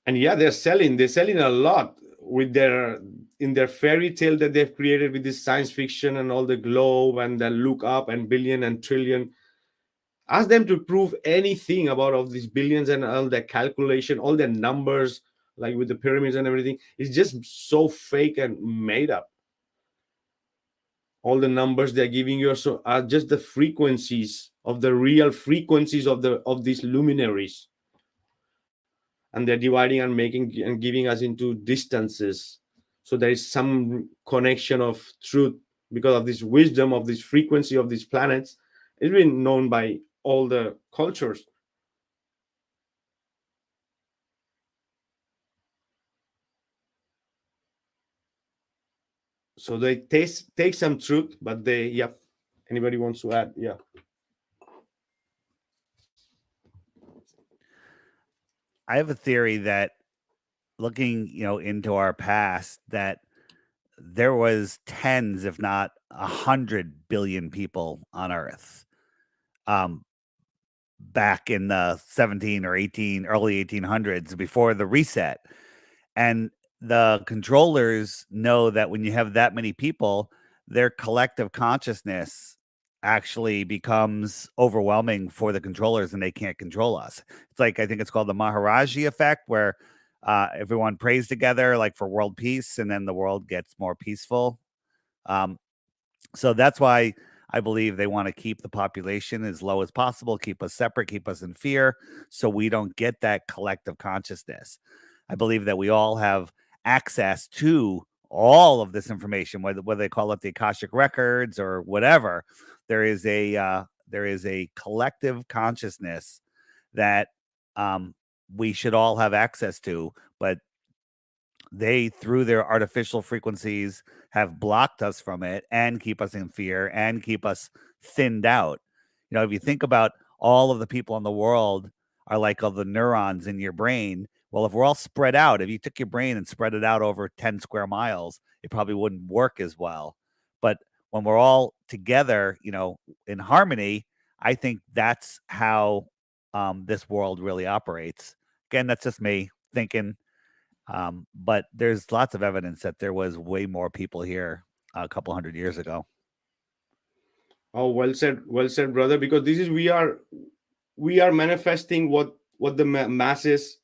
And yeah, they're selling a lot with in their fairy tale that they've created with this science fiction and all the globe and the look up and billion and trillion. Ask them to prove anything about all these billions and all the calculation, all the numbers, like with the pyramids and everything. It's just so fake and made up. All the numbers they're giving you are just the frequencies of the real frequencies of these luminaries, and they're dividing and making and giving us into distances, so there is some connection of truth because of this wisdom of this frequency of these planets. It's been known by all the cultures. So they take some truth, but they anybody wants to add? I have a theory that looking, into our past, that there was tens, if not 100 billion people on Earth, back in the 17 or 18, early 1800s, before the reset. And the controllers know that when you have that many people, their collective consciousness actually becomes overwhelming for the controllers and they can't control us. It's like, I think it's called the Maharaji effect, where everyone prays together, like for world peace, and then the world gets more peaceful. So that's why I believe they want to keep the population as low as possible, keep us separate, keep us in fear, so we don't get that collective consciousness. I believe that we all have access to all of this information, whether they call it the Akashic records or whatever. There is a collective consciousness that we should all have access to, but they, through their artificial frequencies, have blocked us from it and keep us in fear and keep us thinned out. If you think about all of the people in the world are like all the neurons in your brain. Well, if we're all spread out, if you took your brain and spread it out over 10 square miles, it probably wouldn't work as well. But when we're all together, in harmony, I think that's how this world really operates. Again, that's just me thinking. But there's lots of evidence that there was way more people here a couple hundred years ago. Oh, well said, brother. Because this is we are manifesting what the masses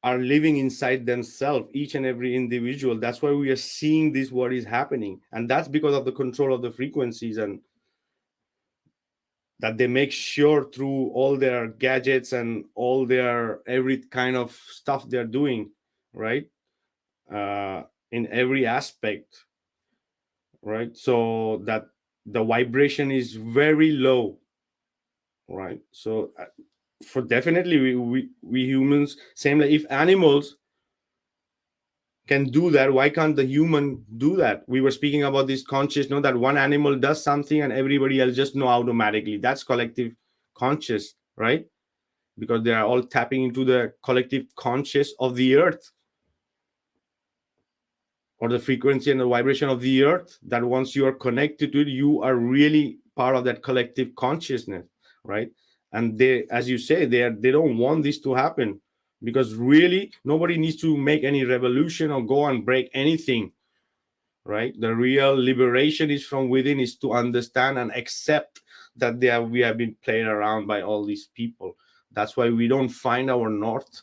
are living inside themselves, each and every individual. That's why we are seeing this, what is happening, and that's because of the control of the frequencies, and that they make sure through all their gadgets and all their every kind of stuff they're doing, right? In every aspect, right? So that the vibration is very low, right? So for definitely we humans, same like if animals can do that, why can't the human do that? We were speaking about this conscious, that one animal does something and everybody else just know automatically. That's collective conscious, right? Because they are all tapping into the collective conscious of the earth, or the frequency and the vibration of the earth, that once you are connected to it, you are really part of that collective consciousness, right? And they, as you say, they don't want this to happen, because really nobody needs to make any revolution or go and break anything, right? The real liberation is from within, is to understand and accept that we have been played around by all these people. That's why we don't find our north.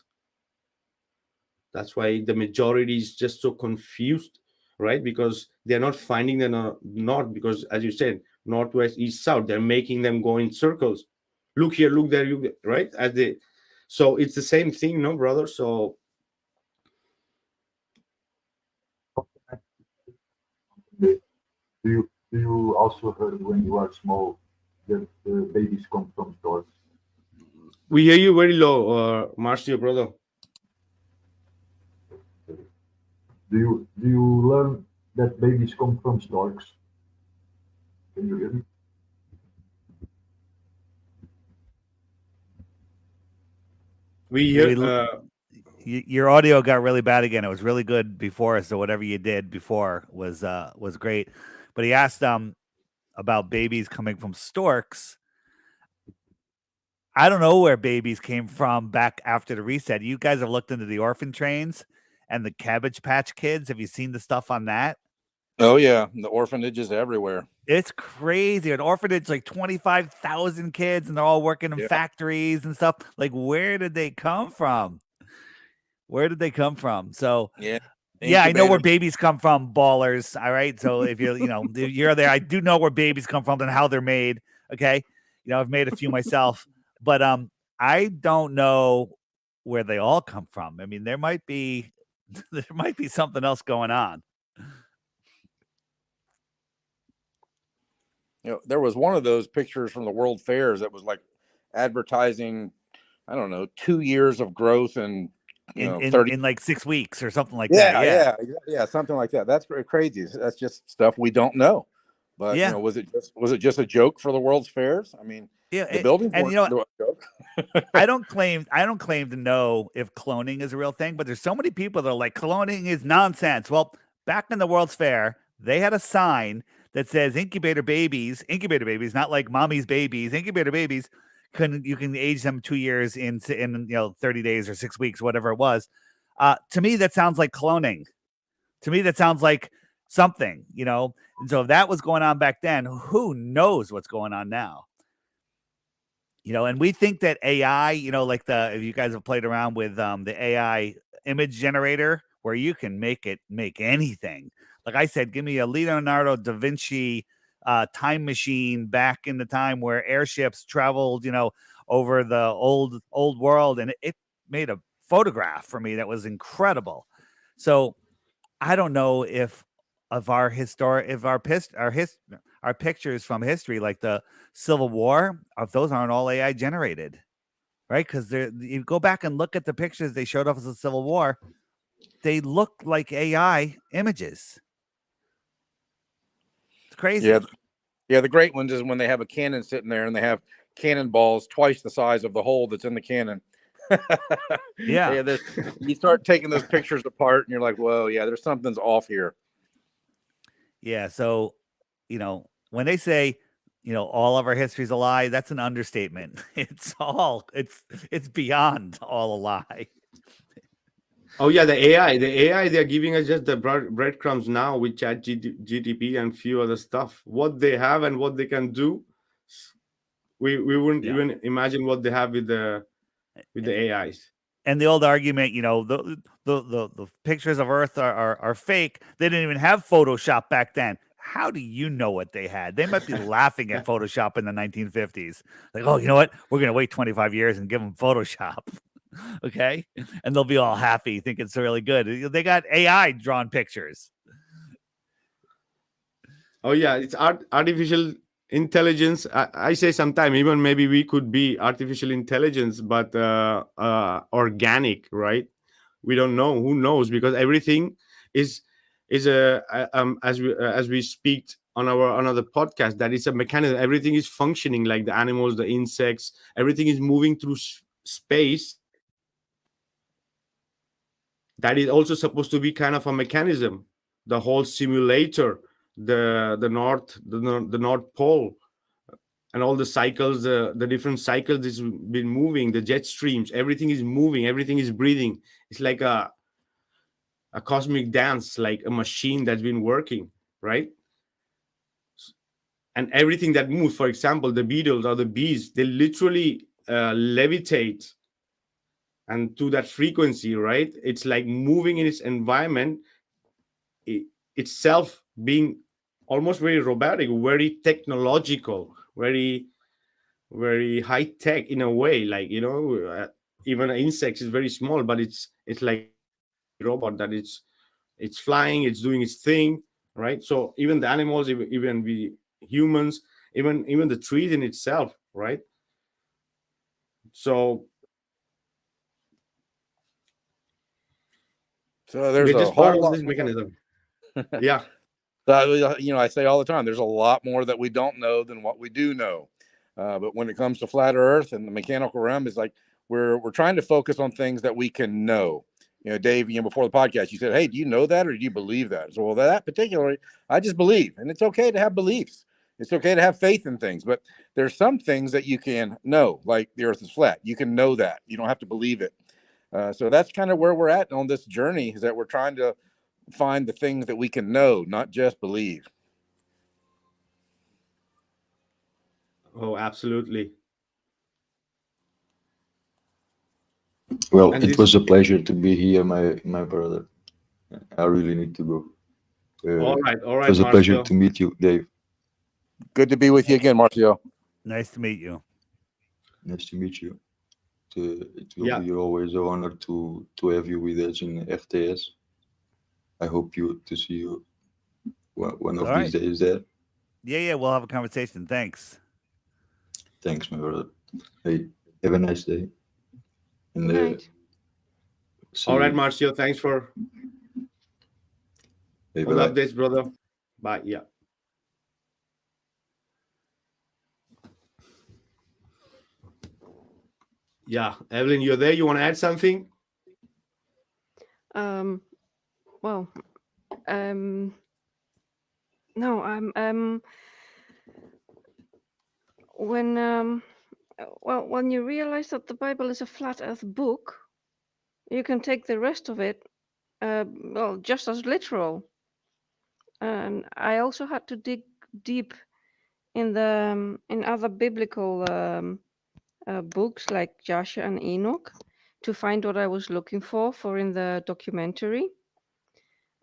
That's why the majority is just so confused, right? Because they're not finding the north, because as you said, northwest, east, south, they're making them go in circles. Look here, look there, look there, right? So it's the same thing, no, brother? So do you also heard when you are small that babies come from storks? We hear you very low, Marcio, brother. Do you learn that babies come from storks? Can you hear me? We hear your audio got really bad again. It was really good before, so whatever you did before was great. But he asked about babies coming from storks. I don't know where babies came from back after the reset. You guys have looked into the orphan trains and the Cabbage Patch Kids. Have you seen the stuff on that? Oh yeah, the orphanages everywhere. It's crazy. An orphanage, like 25,000 kids, and they're all working in factories and stuff. Like, where did they come from? Where did they come from? So, yeah, I know where babies come from, ballers. All right. So if you're there, I do know where babies come from and how they're made. Okay. I've made a few myself, but I don't know where they all come from. I mean, there might be something else going on. There was one of those pictures from the World Fairs that was like advertising, I don't know, 2 years of growth and in like 6 weeks or something like that. Yeah, something like that. That's very crazy. That's just stuff we don't know. But was it just a joke for the World's Fairs? I mean, the buildings weren't a joke. I don't claim to know if cloning is a real thing, but there's so many people that are like, cloning is nonsense. Well, back in the World's Fair, they had a sign that says incubator babies, not like mommy's babies, incubator babies. You can age them 2 years in 30 days or 6 weeks, whatever it was. To me, that sounds like cloning. To me, that sounds like something, And so if that was going on back then, who knows what's going on now? And we think that AI, if you guys have played around with the AI image generator, where you can make anything. Like I said, give me a Leonardo da Vinci time machine back in the time where airships traveled, over the old world, and it made a photograph for me that was incredible. So I don't know if our pictures from history, like the Civil War, if those aren't all AI generated, right? Because you go back and look at the pictures they showed off as the Civil War, they look like AI images. It's crazy. Yeah. The great ones is when they have a cannon sitting there and they have cannonballs twice the size of the hole that's in the cannon. You start taking those pictures apart and you're like, whoa, yeah, there's something's off here. Yeah. So, when they say, all of our history's a lie, that's an understatement. It's beyond all a lie. Oh yeah, the AI, they're giving us just the breadcrumbs now with ChatGPT and few other stuff. What they have and what they can do, we wouldn't even imagine what they have with the AIs. And the old argument, the pictures of Earth are fake. They didn't even have Photoshop back then. How do you know what they had? They might be laughing at Photoshop in the 1950s. Like, oh, you know what? We're going to wait 25 years and give them Photoshop. Okay. And they'll be all happy, think it's really good. They got AI drawn pictures. Oh yeah. It's artificial intelligence. I say sometime even maybe we could be artificial intelligence, but organic, right? We don't know. Who knows? Because everything is as we speak on our another podcast, that is a mechanism. Everything is functioning, like the animals, the insects, everything is moving through space. That is also supposed to be kind of a mechanism. The whole simulator, the North Pole, and all the cycles, the different cycles has been moving, the jet streams, everything is moving, everything is breathing. It's like a cosmic dance, like a machine that's been working, right? And everything that moves, for example, the beetles or the bees, they literally levitate and to that frequency, right? It's like moving in its environment, itself being almost very robotic, very technological, very, very high tech in a way. Like, even insects is very small, but it's like a robot that it's flying, it's doing its thing, right? So even the animals, even we humans, even the trees in itself, right? So there's a whole lot of this mechanism. Yeah. So, I say all the time, there's a lot more that we don't know than what we do know. But when it comes to flat Earth and the mechanical realm, it's like we're trying to focus on things that we can know. Dave, before the podcast, you said, hey, do you know that or do you believe that? So, well, that particularly, I just believe. And it's okay to have beliefs. It's okay to have faith in things, but there's some things that you can know, like the earth is flat. You can know that. You don't have to believe it. So that's kind of where we're at on this journey, is that we're trying to find the things that we can know, not just believe. Oh, absolutely. Well, And it this, was a pleasure to be here, my brother. I really need to go. all right, It was a pleasure to meet you, Dave. Good to be with you again, Marcio. Nice to meet you. Nice to meet you. It will be always an honor to have you with us in FTS. I hope to see you one of these days there. Yeah, we'll have a conversation. Thanks. Thanks, my brother. Hey, have a nice day. And, all right, Marcio, thanks for all the updates, brother. Bye. Yeah. Yeah, Evelyn, you're there. You want to add something? Well, no, I'm when you realize that the Bible is a flat Earth book, you can take the rest of it, well, just as literal. And I also had to dig deep in other biblical books like Joshua and Enoch to find what I was looking for in the documentary.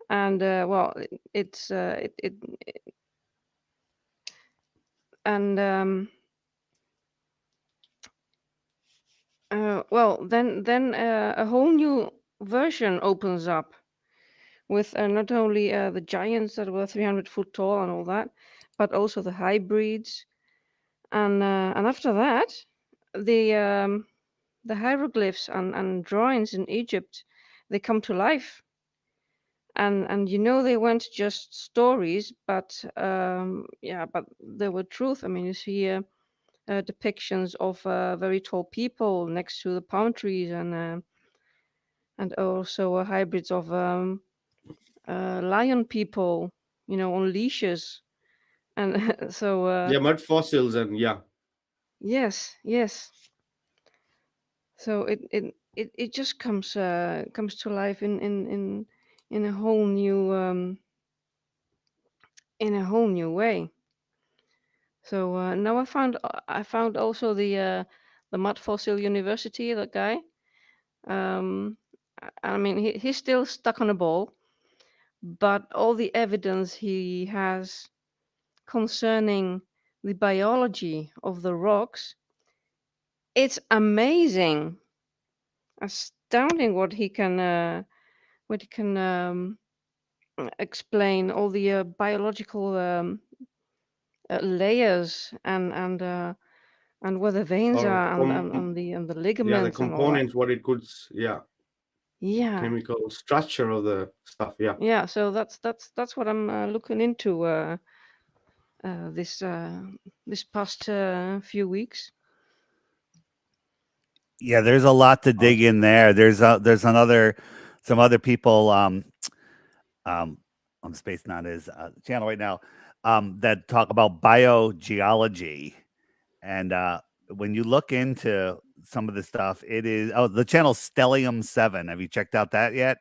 And well, it's well, then a whole new version opens up with not only the giants that were 300 foot tall and all that, but also the hybrids, and after that, the hieroglyphs and drawings in Egypt, they come to life, and they weren't just stories, but but they were truth. I mean, you see depictions of very tall people next to the palm trees, and also hybrids of lion people, on leashes, and so mud fossils, and yes. So it just comes to life in a whole new way. So now I found also the Mud Fossil University, that guy. I mean, he's still stuck on a ball, but all the evidence he has concerning the biology of the rocks, it's amazing, astounding what he can explain, all the biological layers and where the veins are, and the ligaments, the and all that. components, what it could, chemical structure of the stuff. So that's what I'm looking into this past few weeks. Yeah, there's a lot to dig in there. There's some other people on Space Nana's channel right now that talk about biogeology, and when you look into some of the stuff, it is the channel Stellium 7. Have you checked out that yet?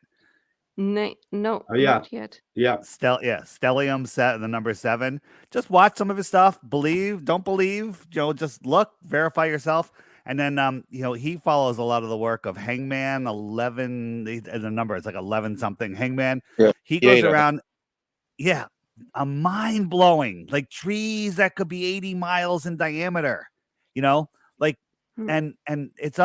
No, not yet. Stellium set the number 7. Just watch some of his stuff. Believe, don't believe, just look, verify yourself. And then he follows a lot of the work of Hangman 11. The number is like 11 something. Hangman. Yeah. He goes around. Yeah, a mind blowing, like trees that could be 80 miles in diameter. And it's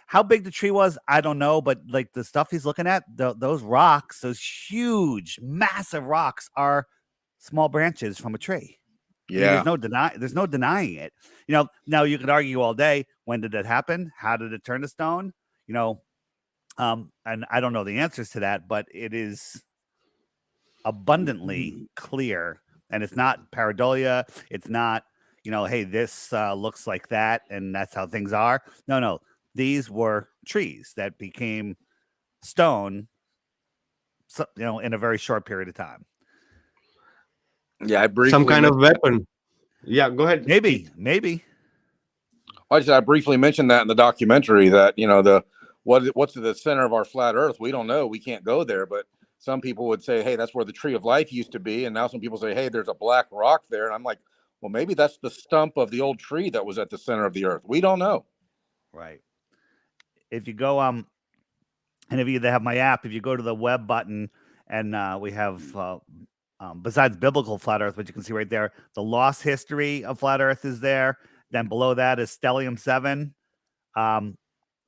how big the tree was, I don't know, but like the stuff he's looking at, those rocks, those huge, massive rocks, are small branches from a tree. Yeah, I mean, there's no denying it. Now you could argue all day, when did it happen? How did it turn to stone? And I don't know the answers to that, but it is abundantly clear, and it's not pareidolia. It's not, hey, this looks like that, and that's how things are. No, these were trees that became stone, in a very short period of time. Yeah, I briefly some kind of weapon. Yeah, go ahead. Maybe. I briefly mentioned that in the documentary that, what's at the center of our flat Earth? We don't know. We can't go there. But some people would say, hey, that's where the tree of life used to be. And now some people say, hey, there's a black rock there. And I'm like, well, maybe that's the stump of the old tree that was at the center of the Earth. We don't know. Right. If you go, and if you have my app, if you go to the web button, and we have, besides biblical flat Earth, which you can see right there, the lost history of flat Earth is there. Then below that is Stellium 7.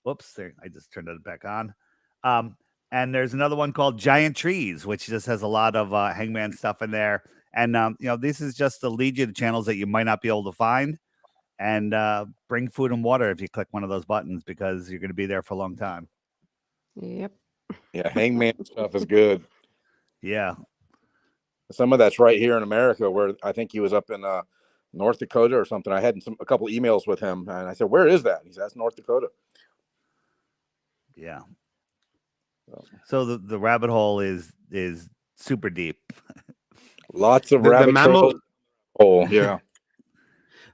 Whoops, there, I just turned it back on. And there's another one called Giant Trees, which just has a lot of Hangman stuff in there. And, this is just to lead you to channels that you might not be able to find, and bring food and water if you click one of those buttons, because you're going to be there for a long time. Yep. Yeah, Hangman stuff is good. Yeah. Some of that's right here in America, where I think he was up in North Dakota or something. I had a couple emails with him, and I said, where is that? He said, that's North Dakota. Yeah. So the rabbit hole is super deep. Lots of The rabbit mammal. hole. Yeah.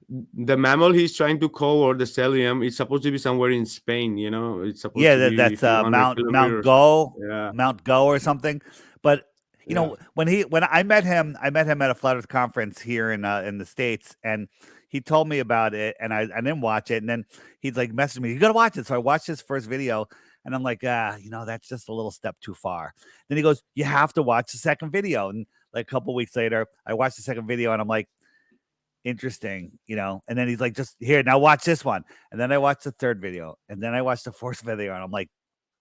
The mammal he's trying to cover, the Stellium, it's supposed to be somewhere in Spain. It's supposed to be that's Mount kilometers. Go, Yeah. Mount Go or something. But when I met him at a Flat Earth conference here in the States, and he told me about it, and I didn't watch it, and then he's like messaged me, you got to watch it. So I watched his first video, and I'm like, that's just a little step too far. Then he goes, you have to watch the second video, and like a couple weeks later, I watched the second video, and I'm like, interesting, and then he's like, just here, now watch this one. And then I watched the third video, and then I watched the fourth video, and I'm like,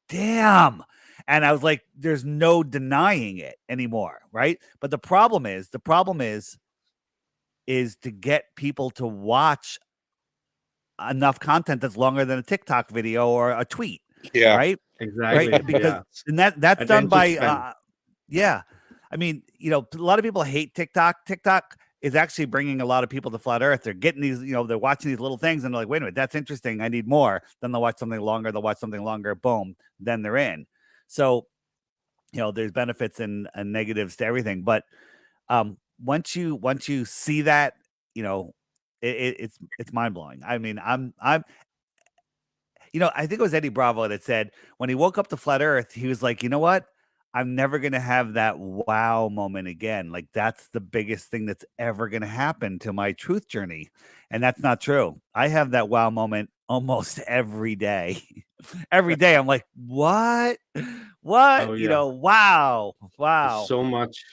damn. And I was like, there's no denying it anymore, right? But the problem is to get people to watch enough content that's longer than a TikTok video or a tweet. Yeah, right. Exactly. Right. Because and that's done by yeah. I mean, a lot of people hate TikTok. TikTok is actually bringing a lot of people to flat Earth. They're getting these, they're watching these little things, and they're like, wait a minute, that's interesting. I need more. Then they'll watch something longer. Boom. Then they're in. So, there's benefits and negatives to everything. But once you see that, it's mind blowing. I mean, I'm I think it was Eddie Bravo that said when he woke up to flat Earth, he was like, you know what? I'm never going to have that wow moment again. Like, that's the biggest thing that's ever going to happen to my truth journey. And that's not true. I have that wow moment almost every day. Every day. I'm like, what? Oh, yeah. Wow. There's so much.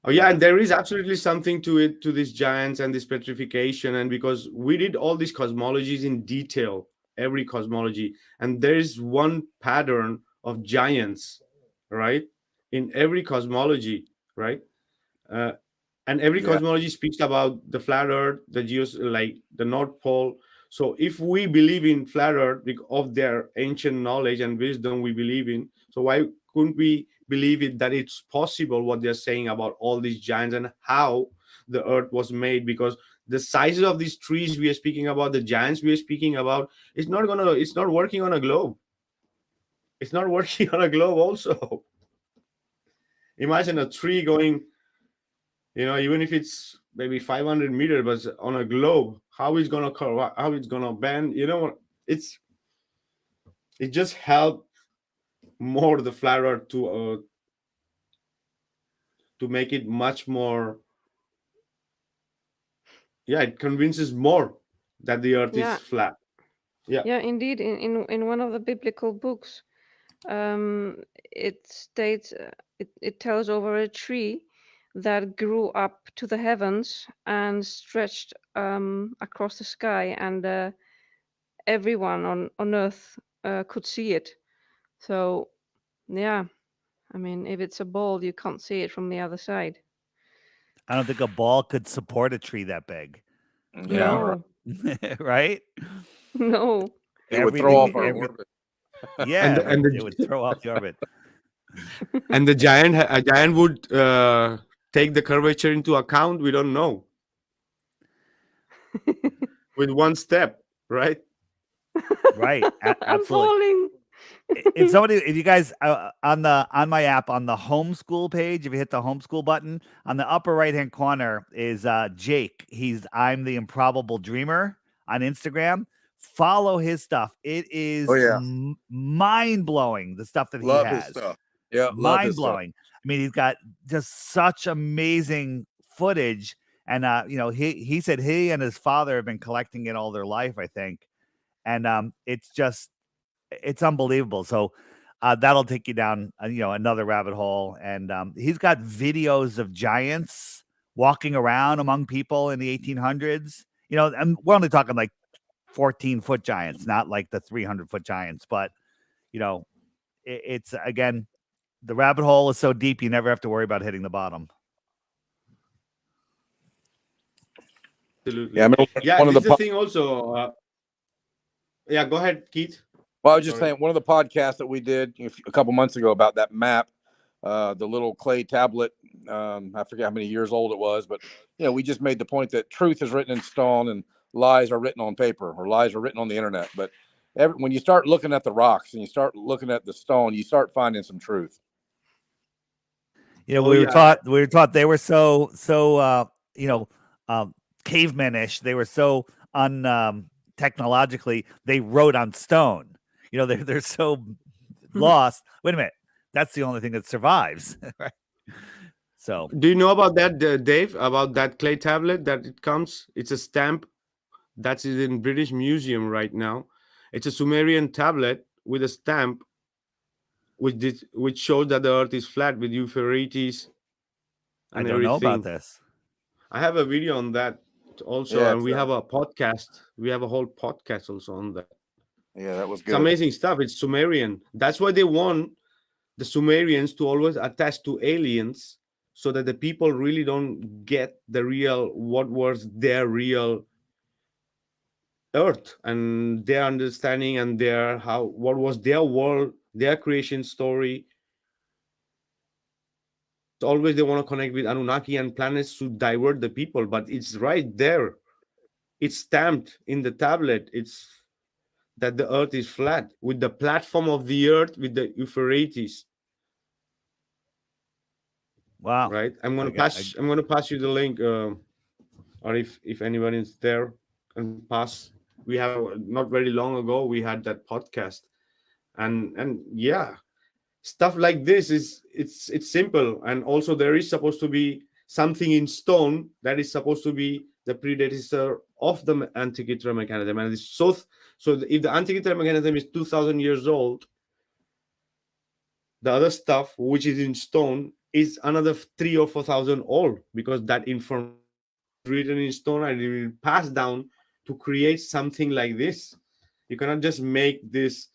Oh, yeah. And there is absolutely something to it, to these giants and this petrification. And because we did all these cosmologies in detail, every cosmology, and there is one pattern of giants, right, in every cosmology, right, and every cosmology speaks about the flat Earth, like the North Pole. So if we believe in flat Earth because of their ancient knowledge and wisdom we believe in, so why couldn't we believe it that it's possible what they're saying about all these giants and how the Earth was made? Because the sizes of these trees we are speaking about, the giants we are speaking about, it's not working on a globe. It's not working on a globe also. Imagine a tree going, even if it's maybe 500 meters, but on a globe, how it's going to curve, how it's going to bend, it just helped more the flat Earth to make it much more. Yeah, it convinces more that the Earth is flat. Yeah. Yeah, indeed. In one of the biblical books, it states it tells over a tree that grew up to the heavens and stretched across the sky, and everyone on Earth could see it. So, yeah, I mean, if it's a ball, you can't see it from the other side. I don't think a ball could support a tree that big. No. Right? No. It would throw off our orbit. Yeah, it would throw off the orbit. And a giant would take the curvature into account. We don't know. With one step, right? Right. I'm falling. if you guys on my app on the homeschool page, if you hit the homeschool button on the upper right hand corner is Jake. I'm the Improbable Dreamer on Instagram. Follow his stuff. It is mind blowing, the stuff that he Love his has. stuff. Yeah, love Mind his stuff. blowing. I mean, he's got just such amazing footage. And he said he and his father have been collecting it all their life, I think. And it's unbelievable. So that'll take you down, another rabbit hole. And he's got videos of giants walking around among people in the 1800s. And we're only talking like 14-foot giants, not like the 300-foot giants. But, it's, again, the rabbit hole is so deep, you never have to worry about hitting the bottom. Absolutely. Yeah, this is the thing also. Yeah, go ahead, Keith. Well, I was just saying, one of the podcasts that we did a couple months ago about that map, the little clay tablet, I forget how many years old it was, but we just made the point that truth is written in stone and lies are written on paper, or lies are written on the internet. But when you start looking at the rocks and you start looking at the stone, you start finding some truth. We were taught they were so cavemanish. They were so technologically, they wrote on stone. They're so lost. Wait a minute, that's the only thing that survives. Right? So, do you know about that, Dave? About that clay tablet that it comes? It's a stamp that's in British Museum right now. It's a Sumerian tablet with a stamp, which shows that the Earth is flat with Euphrates. I don't know about this. I have a video on that also, and we have a podcast. We have a whole podcast also on that. Yeah, that was good. It's amazing stuff. It's Sumerian. That's why they want the Sumerians to always attach to aliens, so that the people really don't get what was their real Earth and their understanding and what was their world, their creation story. Always they want to connect with Anunnaki and planets to divert the people, but it's right there. It's stamped in the tablet. It's that the Earth is flat with the platform of the Earth with the Euphrates. Wow! Right. I'm going to pass you the link, or if anyone is there, and pass. We have not very long ago we had that podcast, and yeah, stuff like this it's simple, and also there is supposed to be something in stone that is supposed to be the predecessor of the Antikythera mechanism, and it's so if the Antikythera mechanism is 2,000 years old, the other stuff which is in stone is another 3,000 or 4,000 old, because that information is written in stone and it will pass down to create something like this. You cannot just make this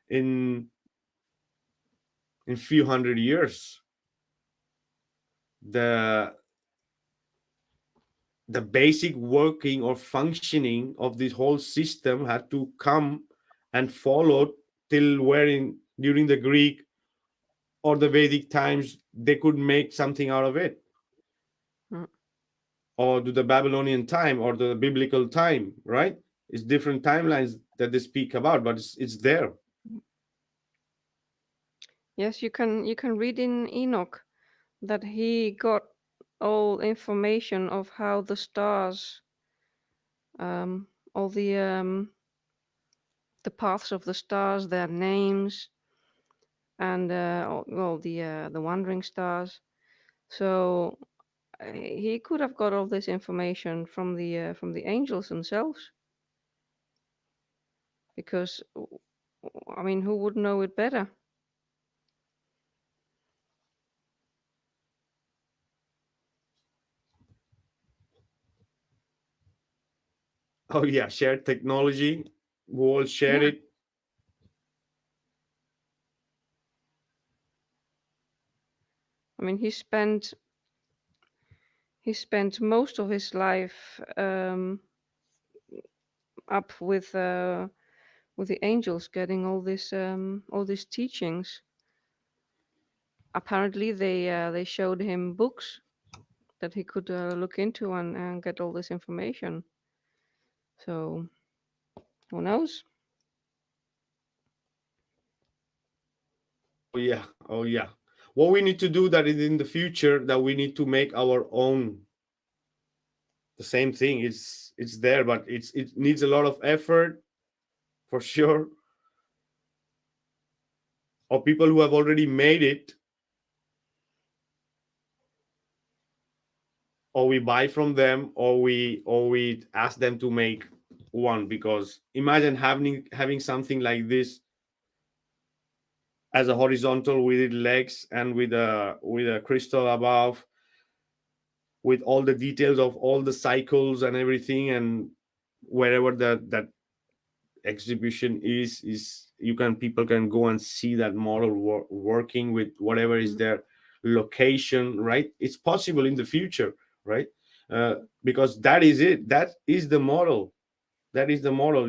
in few hundred years. The basic working or functioning of this whole system had to come and follow till during the Greek or the Vedic times they could make something out of it. Or to the Babylonian time or the biblical time, right? It's different timelines that they speak about, but it's there. Yes, you can read in Enoch that he got all information of how the stars, all the paths of the stars, their names, and the wandering stars. So he could have got all this information from the angels themselves, because I mean, who would know it better? Oh yeah, shared technology. We all share it. I mean, he spent most of his life up with the angels, getting all these teachings. Apparently, they showed him books that he could look into and get all this information. So, who knows? Oh yeah, oh yeah. What we need to do that is in the future that we need to make our own. The same thing. It's there, but it needs a lot of effort for sure. Or people who have already made it, or we buy from them, or we ask them to make one. Because imagine having something like this as a horizontal with legs and with a crystal above, with all the details of all the cycles and everything, and wherever that exhibition is you can people can go and see that model working with whatever is their location, right? It's possible in the future, right? Because that is it, that is the model, that is the model.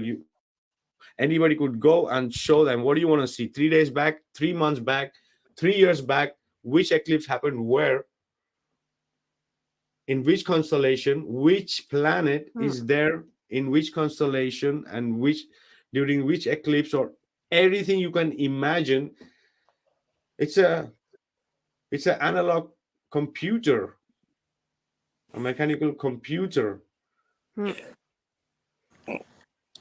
Anybody could go and show them, what do you want to see? 3 days back, 3 months back, 3 years back, which eclipse happened where, in which constellation, which planet is there in which constellation, and which during which eclipse, or everything you can imagine. It's an analog computer, a mechanical computer.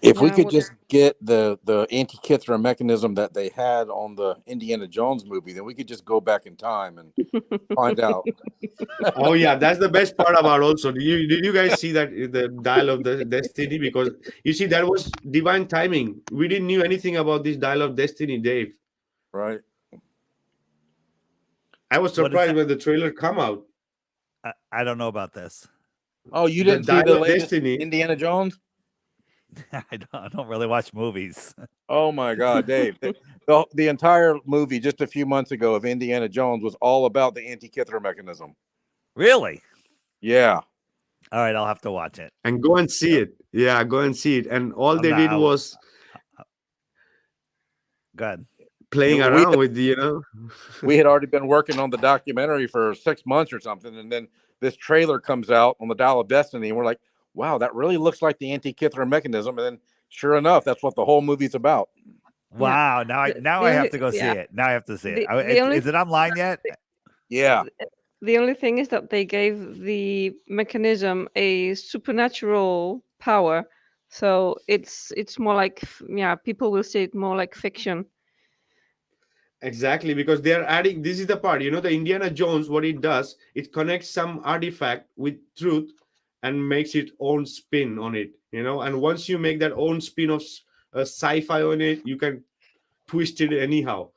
If we Yeah, could just get the Antikythera mechanism that they had on the Indiana Jones movie, then we could just go back in time and find out. Oh yeah, that's the best part about also. Did you guys see that the dial of the destiny? Because you see, that was divine timing. We didn't knew anything about this dial of destiny, Dave. Right. I was What is surprised that? when the trailer come out. I don't know about this. Oh, you The didn't see dial the of latest destiny. Indiana Jones? I don't really watch movies. Oh my God, Dave! The entire movie just a few months ago of Indiana Jones was all about the Antikythera mechanism. Really? Yeah. All right, I'll have to watch it. And go and see it. Yeah, go and see it. And all they did was good playing around with we had already been working on the documentary for 6 months or something, and then this trailer comes out on the Dial of Destiny, and we're like, wow, that really looks like the Antikythera mechanism. And then sure enough, that's what the whole movie's about. Wow! Now I have to go see it. Now I have to see it. Is it online yet? Yeah. The only thing is that they gave the mechanism a supernatural power, so it's more like people will say it more like fiction. exactly, because they're adding, this is the part, the Indiana Jones, what it does, it connects some artifact with truth and makes its own spin on it, and once you make that own spin of sci-fi on it, you can twist it anyhow,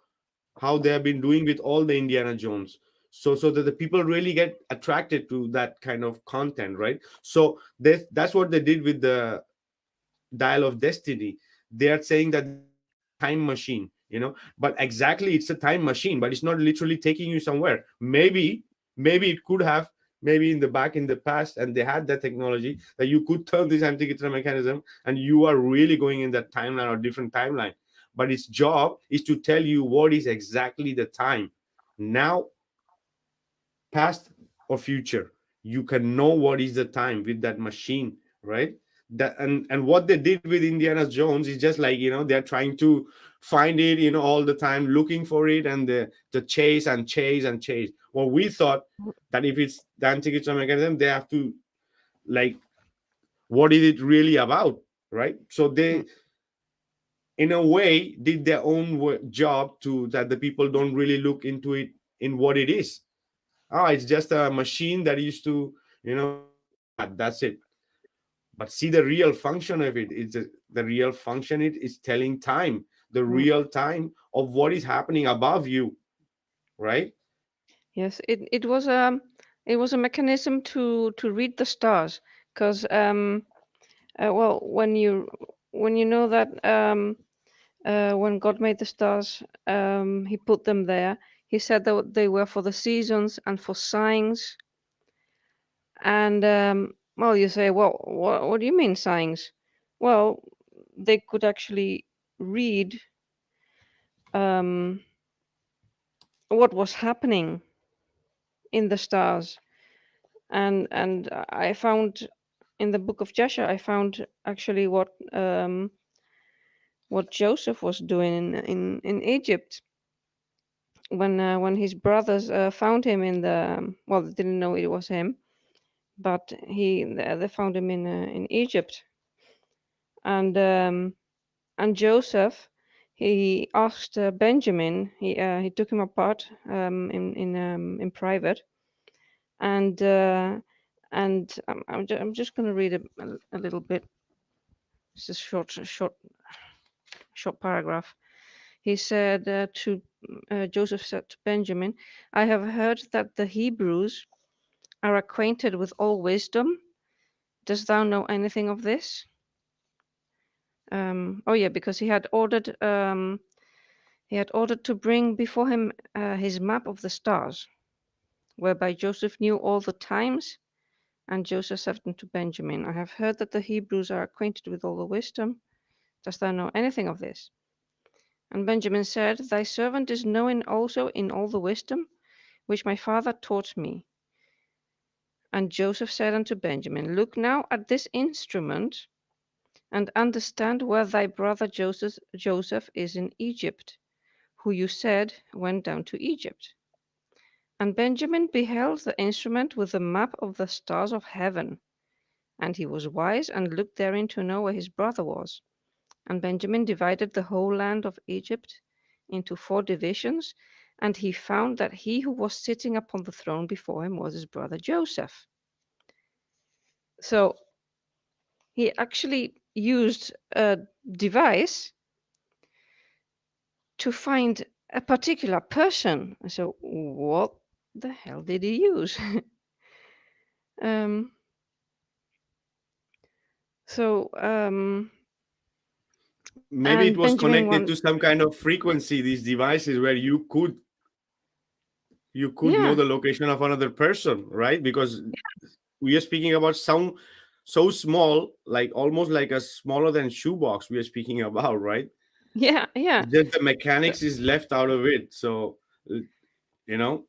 how they have been doing with all the Indiana Jones, so that the people really get attracted to that kind of content, right? So that's what they did with the Dial of Destiny. They are saying that time machine, but exactly, it's a time machine, but it's not literally taking you somewhere. Maybe it could have, maybe in the past, and they had that technology that you could turn this Antikythera mechanism and you are really going in that timeline or different timeline, but its job is to tell you what is exactly the time, now, past, or future. You can know what is the time with that machine, right? That and what they did with Indiana Jones is just like, they're trying to find it, all the time, looking for it, and the chase and chase and chase. Well, we thought that if it's the Antikythera mechanism, they have to, like, what is it really about, right? So they, in a way, did their own job to that the people don't really look into it in what it is. It's just a machine that used to, that's it. But see, the real function of it is the real function. It is telling time, the real time of what is happening above you, right? Yes, it was a mechanism to read the stars, because well, when you know that when God made the stars, he put them there. He said that they were for the seasons and for signs. And well, you say, well, what do you mean signs? Well, they could actually read what was happening in the stars. And I found in the book of Joshua, I found actually what Joseph was doing in Egypt. when his brothers found him in the well, they didn't know it was him, but they found him in Egypt, and Joseph, he asked Benjamin. He took him apart in private, and I'm just going to read a little bit. It's a short paragraph. He said Joseph said to Benjamin, "I have heard that the Hebrews are acquainted with all wisdom. Dost thou know anything of this?" Oh yeah, because he had ordered to bring before him his map of the stars, whereby Joseph knew all the times. And Joseph said unto Benjamin, "I have heard that the Hebrews are acquainted with all the wisdom. Dost thou know anything of this?" And Benjamin said, "Thy servant is knowing also in all the wisdom which my father taught me." And Joseph said unto Benjamin, "Look now at this instrument, and understand where thy brother Joseph is in Egypt, who you said went down to Egypt." And Benjamin beheld the instrument with the map of the stars of heaven. And he was wise, and looked therein to know where his brother was. And Benjamin divided the whole land of Egypt into 4 divisions, and he found that he who was sitting upon the throne before him was his brother Joseph. So he actually used a device to find a particular person. So what the hell did he use? Maybe it And was Benjamin connected to some kind of frequency, these devices, where you could know Yeah. the location of another person, right? Because we are speaking about some so small, like almost like a smaller than shoebox we are speaking about, right? Yeah. It's just the mechanics is left out of it. So, you know,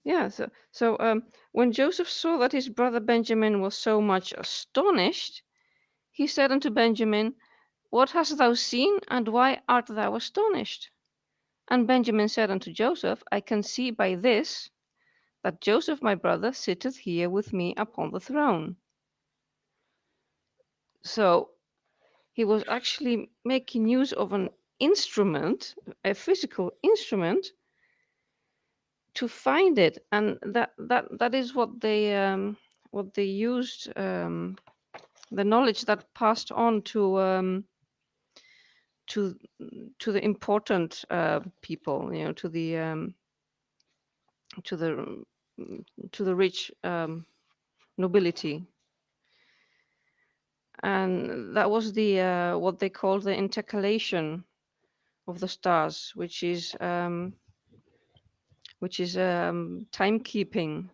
Yeah. So when Joseph saw that his brother Benjamin was so much astonished, he said unto Benjamin, "What hast thou seen, and why art thou astonished?" And Benjamin said unto Joseph, "I can see by this that Joseph my brother sitteth here with me upon the throne." So he was actually making use of an instrument, a physical instrument, to find it, and that is what they used, the knowledge that passed on to the important people, to the rich nobility. And that was the what they call the intercalation of the stars, which is timekeeping,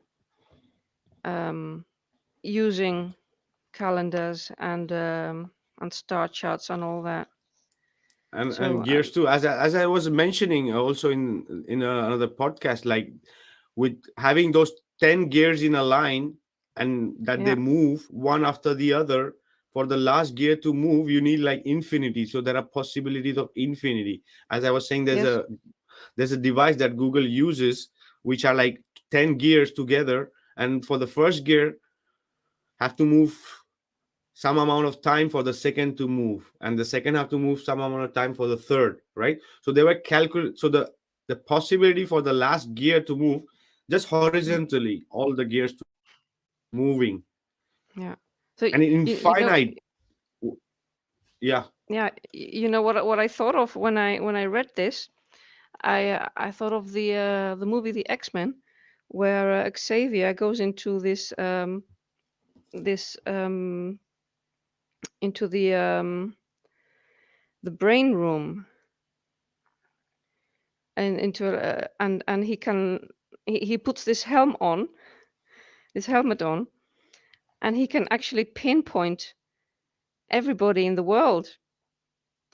using calendars and star charts and all that. and gears too, as I was mentioning also in another podcast, like with having those 10 gears in a line, and that they move one after the other. For the last gear to move, you need like infinity. So there are possibilities of infinity. As I was saying, there's a device that Google uses, which are like 10 gears together, and for the first gear have to move some amount of time for the second to move, and the second have to move some amount of time for the third, right? So they were so the possibility for the last gear to move just horizontally, all the gears to moving. Yeah. So and infinite. Yeah. You know what I thought of when I read this? I thought of the movie The X-Men, where Xavier goes into this into the brain room, and into and he puts this helmet on, and he can actually pinpoint everybody in the world.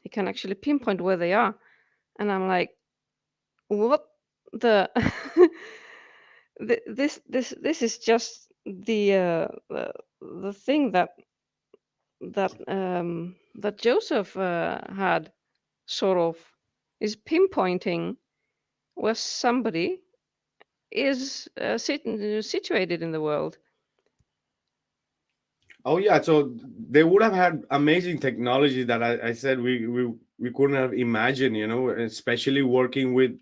He can actually pinpoint where they are, and I'm like, what the this is just the thing that Joseph had, sort of, is pinpointing where somebody is situated in the world. Oh yeah, so they would have had amazing technology that I said we couldn't have imagined, especially working with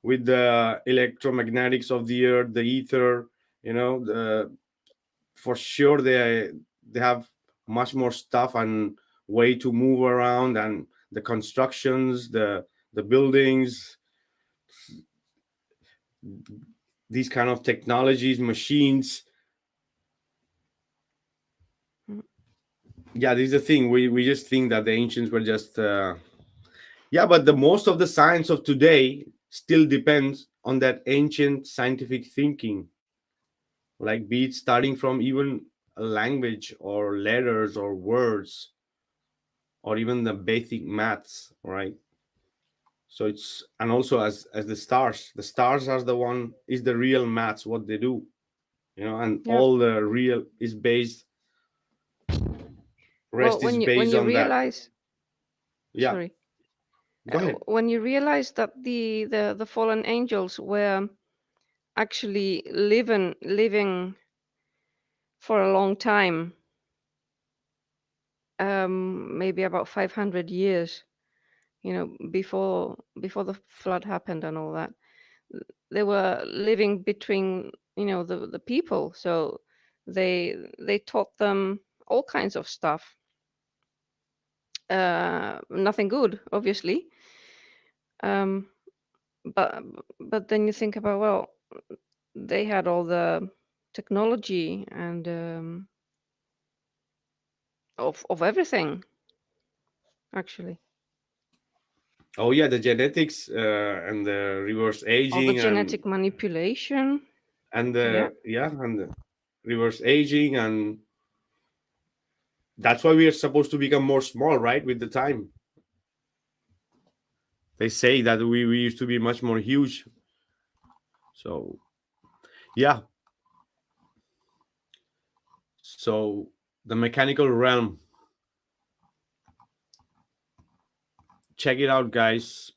the electromagnetics of the earth, the ether, for sure they have much more stuff and way to move around, and the constructions, the buildings, these kind of technologies, machines. Yeah, this is the thing. We just think that the ancients were just but the most of the science of today still depends on that ancient scientific thinking, like be it starting from even a language or letters or words or even the basic maths, right? So it's, and also as the stars are the one is the real maths, what they do, and Yeah. all the real is based, Well, rest is when based you on that. realize, Yeah, sorry, go ahead. when you realize that the fallen angels were actually living for a long time, maybe about 500 years, before the flood happened and all that. They were living between, the people, so they taught them all kinds of stuff. Nothing good, obviously. Um, but then you think about, well, they had all the technology and of everything, actually. Oh yeah, the genetics and the reverse All the aging genetic manipulation. and Yeah. the reverse aging, and that's why we are supposed to become more small, right? With the time, they say that we used to be much more huge. So yeah, so the mechanical realm, check it out, guys.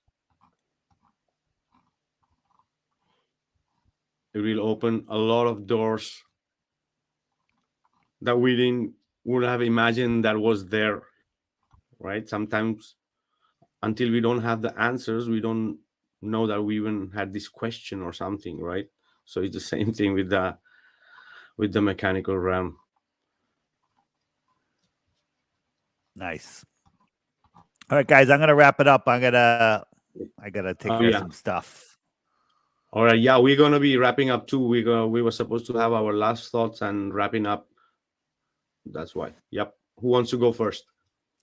It will open a lot of doors that we would have imagined that was there, right? Sometimes until we don't have the answers, we don't know that we even had this question or something, right? So it's the same thing with the mechanical realm. Nice. All right, guys, I'm gonna wrap it up. I gotta take care of some stuff. All right, yeah, we're gonna be wrapping up too. We were supposed to have our last thoughts and wrapping up. That's why. Yep. Who wants to go first?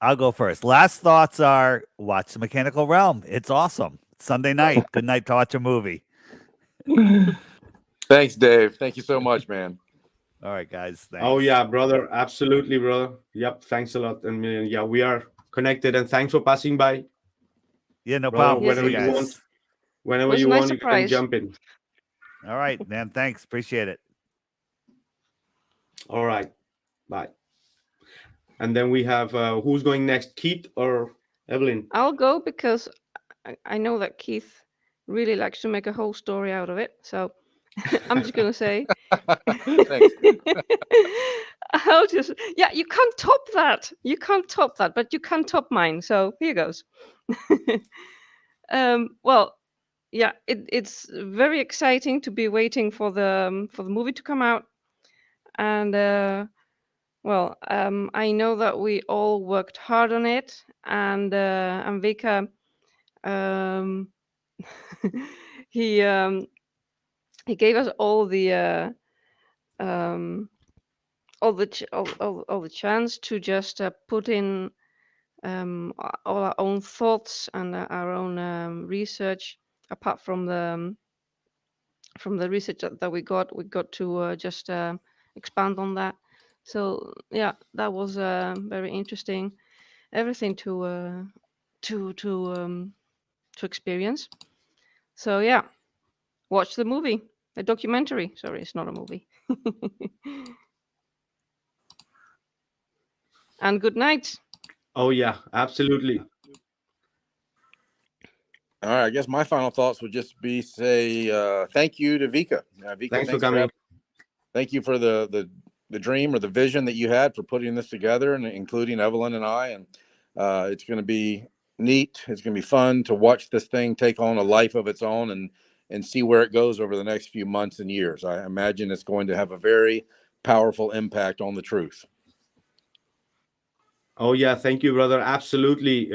I'll go first. Last thoughts are watch the Mechanical Realm. It's awesome. It's Sunday night. Good night to watch a movie. Thanks, Dave. Thank you so much, man. All right, guys. Thanks. Oh yeah, brother. Absolutely, brother. Yep. Thanks a lot. And yeah, we are connected. And thanks for passing by. Yeah, no brother, problem. Whenever Yes, you want, whenever Was a you nice want, you can surprise. jump in. All right, man. Thanks. Appreciate it. All right. Bye. And then we have who's going next, Keith or Evelyn? I'll go because I know that Keith really likes to make a whole story out of it. So I'm just gonna say. Thanks. I'll just, yeah, you can't top that. You can't top that, but you can top mine. So here goes. Well, yeah, it's very exciting to be waiting for the movie to come out, and well, I know that we all worked hard on it, and Vikka, he gave us all the all the chance to just put in all our own thoughts and our own research. Apart from the research that we got to just expand on that. So yeah, that was very interesting. Everything to experience. So yeah, watch the movie, a documentary. Sorry, it's not a movie. And good night. Oh yeah, absolutely. All right. I guess my final thoughts would just be say thank you to Vikka. Vikka, Thanks for coming. Thank you for the dream or the vision that you had for putting this together, and including Evelyn and I. And it's going to be neat. It's going to be fun to watch this thing take on a life of its own and see where it goes over the next few months and years. I imagine it's going to have a very powerful impact on the truth. Oh yeah, thank you, brother. Absolutely.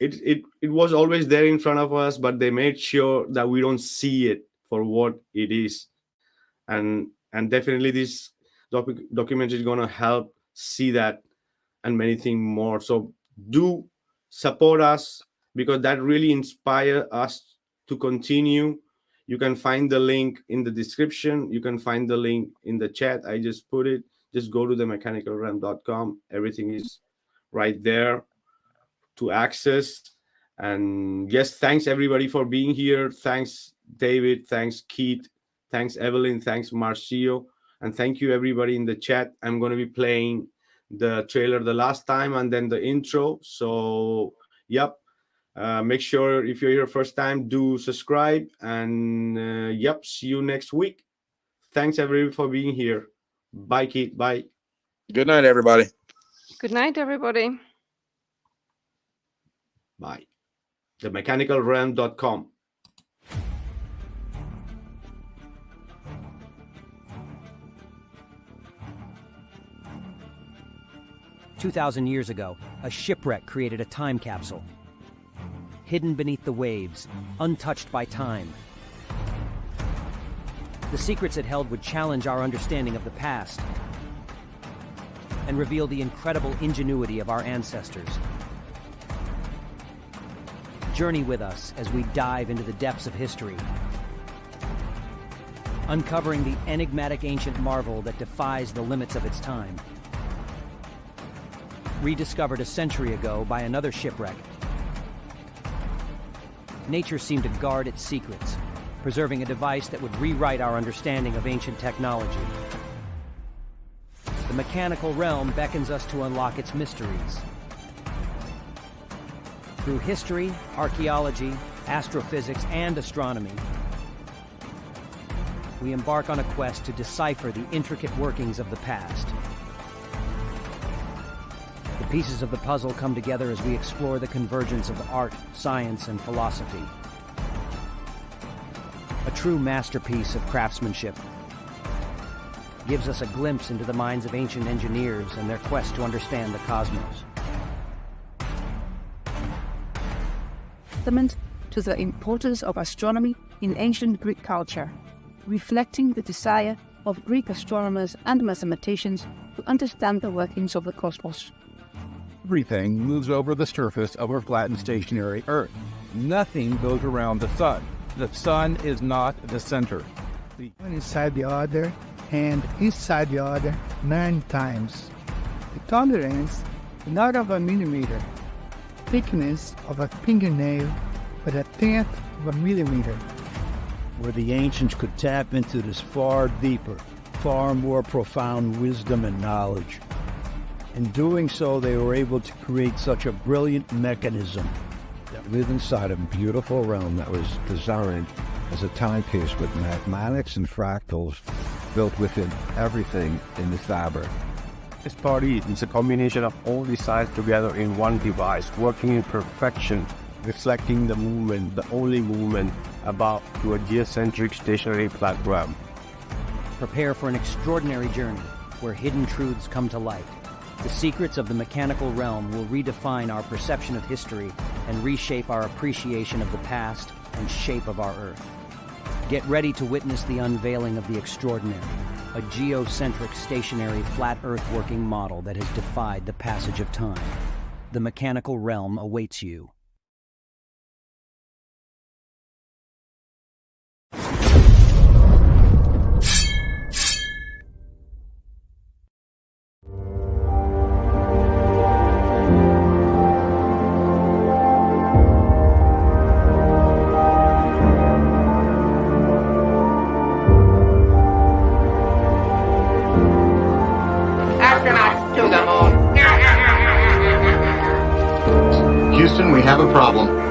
It was always there in front of us, but they made sure that we don't see it for what it is, and definitely this documentary is going to help see that and many things more. So do support us, because that really inspires us to continue. You can find the link in the description. You can find the link in the chat. I just put it. Just go to the mechanicalrealm.com. Everything is right there to access. And yes, thanks everybody for being here. Thanks David, thanks Keith, thanks Evelyn, thanks Marcio, and thank you everybody in the chat. I'm going to be playing the trailer the last time and then the intro. So yep, make sure if you're here first time, do subscribe, and yep, see you next week. Thanks everybody for being here. Bye Keith. Bye. Good night everybody. Good night, everybody. Bye. TheMechanicalRealm.com. "2,000 years ago, a shipwreck created a time capsule. Hidden beneath the waves, untouched by time. The secrets it held would challenge our understanding of the past and reveal the incredible ingenuity of our ancestors. Journey with us as we dive into the depths of history, uncovering the enigmatic ancient marvel that defies the limits of its time. Rediscovered a century ago by another shipwreck, nature seemed to guard its secrets, preserving a device that would rewrite our understanding of ancient technology. The mechanical realm beckons us to unlock its mysteries. Through history, archaeology, astrophysics, and astronomy, we embark on a quest to decipher the intricate workings of the past. The pieces of the puzzle come together as we explore the convergence of art, science, and philosophy. A true masterpiece of craftsmanship, gives us a glimpse into the minds of ancient engineers and their quest to understand the cosmos. Testament to the importance of astronomy in ancient Greek culture, reflecting the desire of Greek astronomers and mathematicians to understand the workings of the cosmos. Everything moves over the surface of our flat and stationary Earth. Nothing goes around the sun. The sun is not the center. One inside the other and inside the other 9 times. The tolerance is not of a millimeter. Thickness of a fingernail, but 1/10 of a millimeter. Where the ancients could tap into this far deeper, far more profound wisdom and knowledge. In doing so, they were able to create such a brilliant mechanism that lived inside a beautiful realm that was designed as a timepiece with mathematics and fractals built within everything in the fabric. This body is a combination of all these sides together in one device, working in perfection, reflecting the movement, the only movement about to a geocentric stationary flat realm. Prepare for an extraordinary journey where hidden truths come to light. The secrets of the mechanical realm will redefine our perception of history and reshape our appreciation of the past and shape of our Earth. Get ready to witness the unveiling of the extraordinary, a geocentric stationary flat Earth working model that has defied the passage of time. The mechanical realm awaits you. Houston, we have a problem.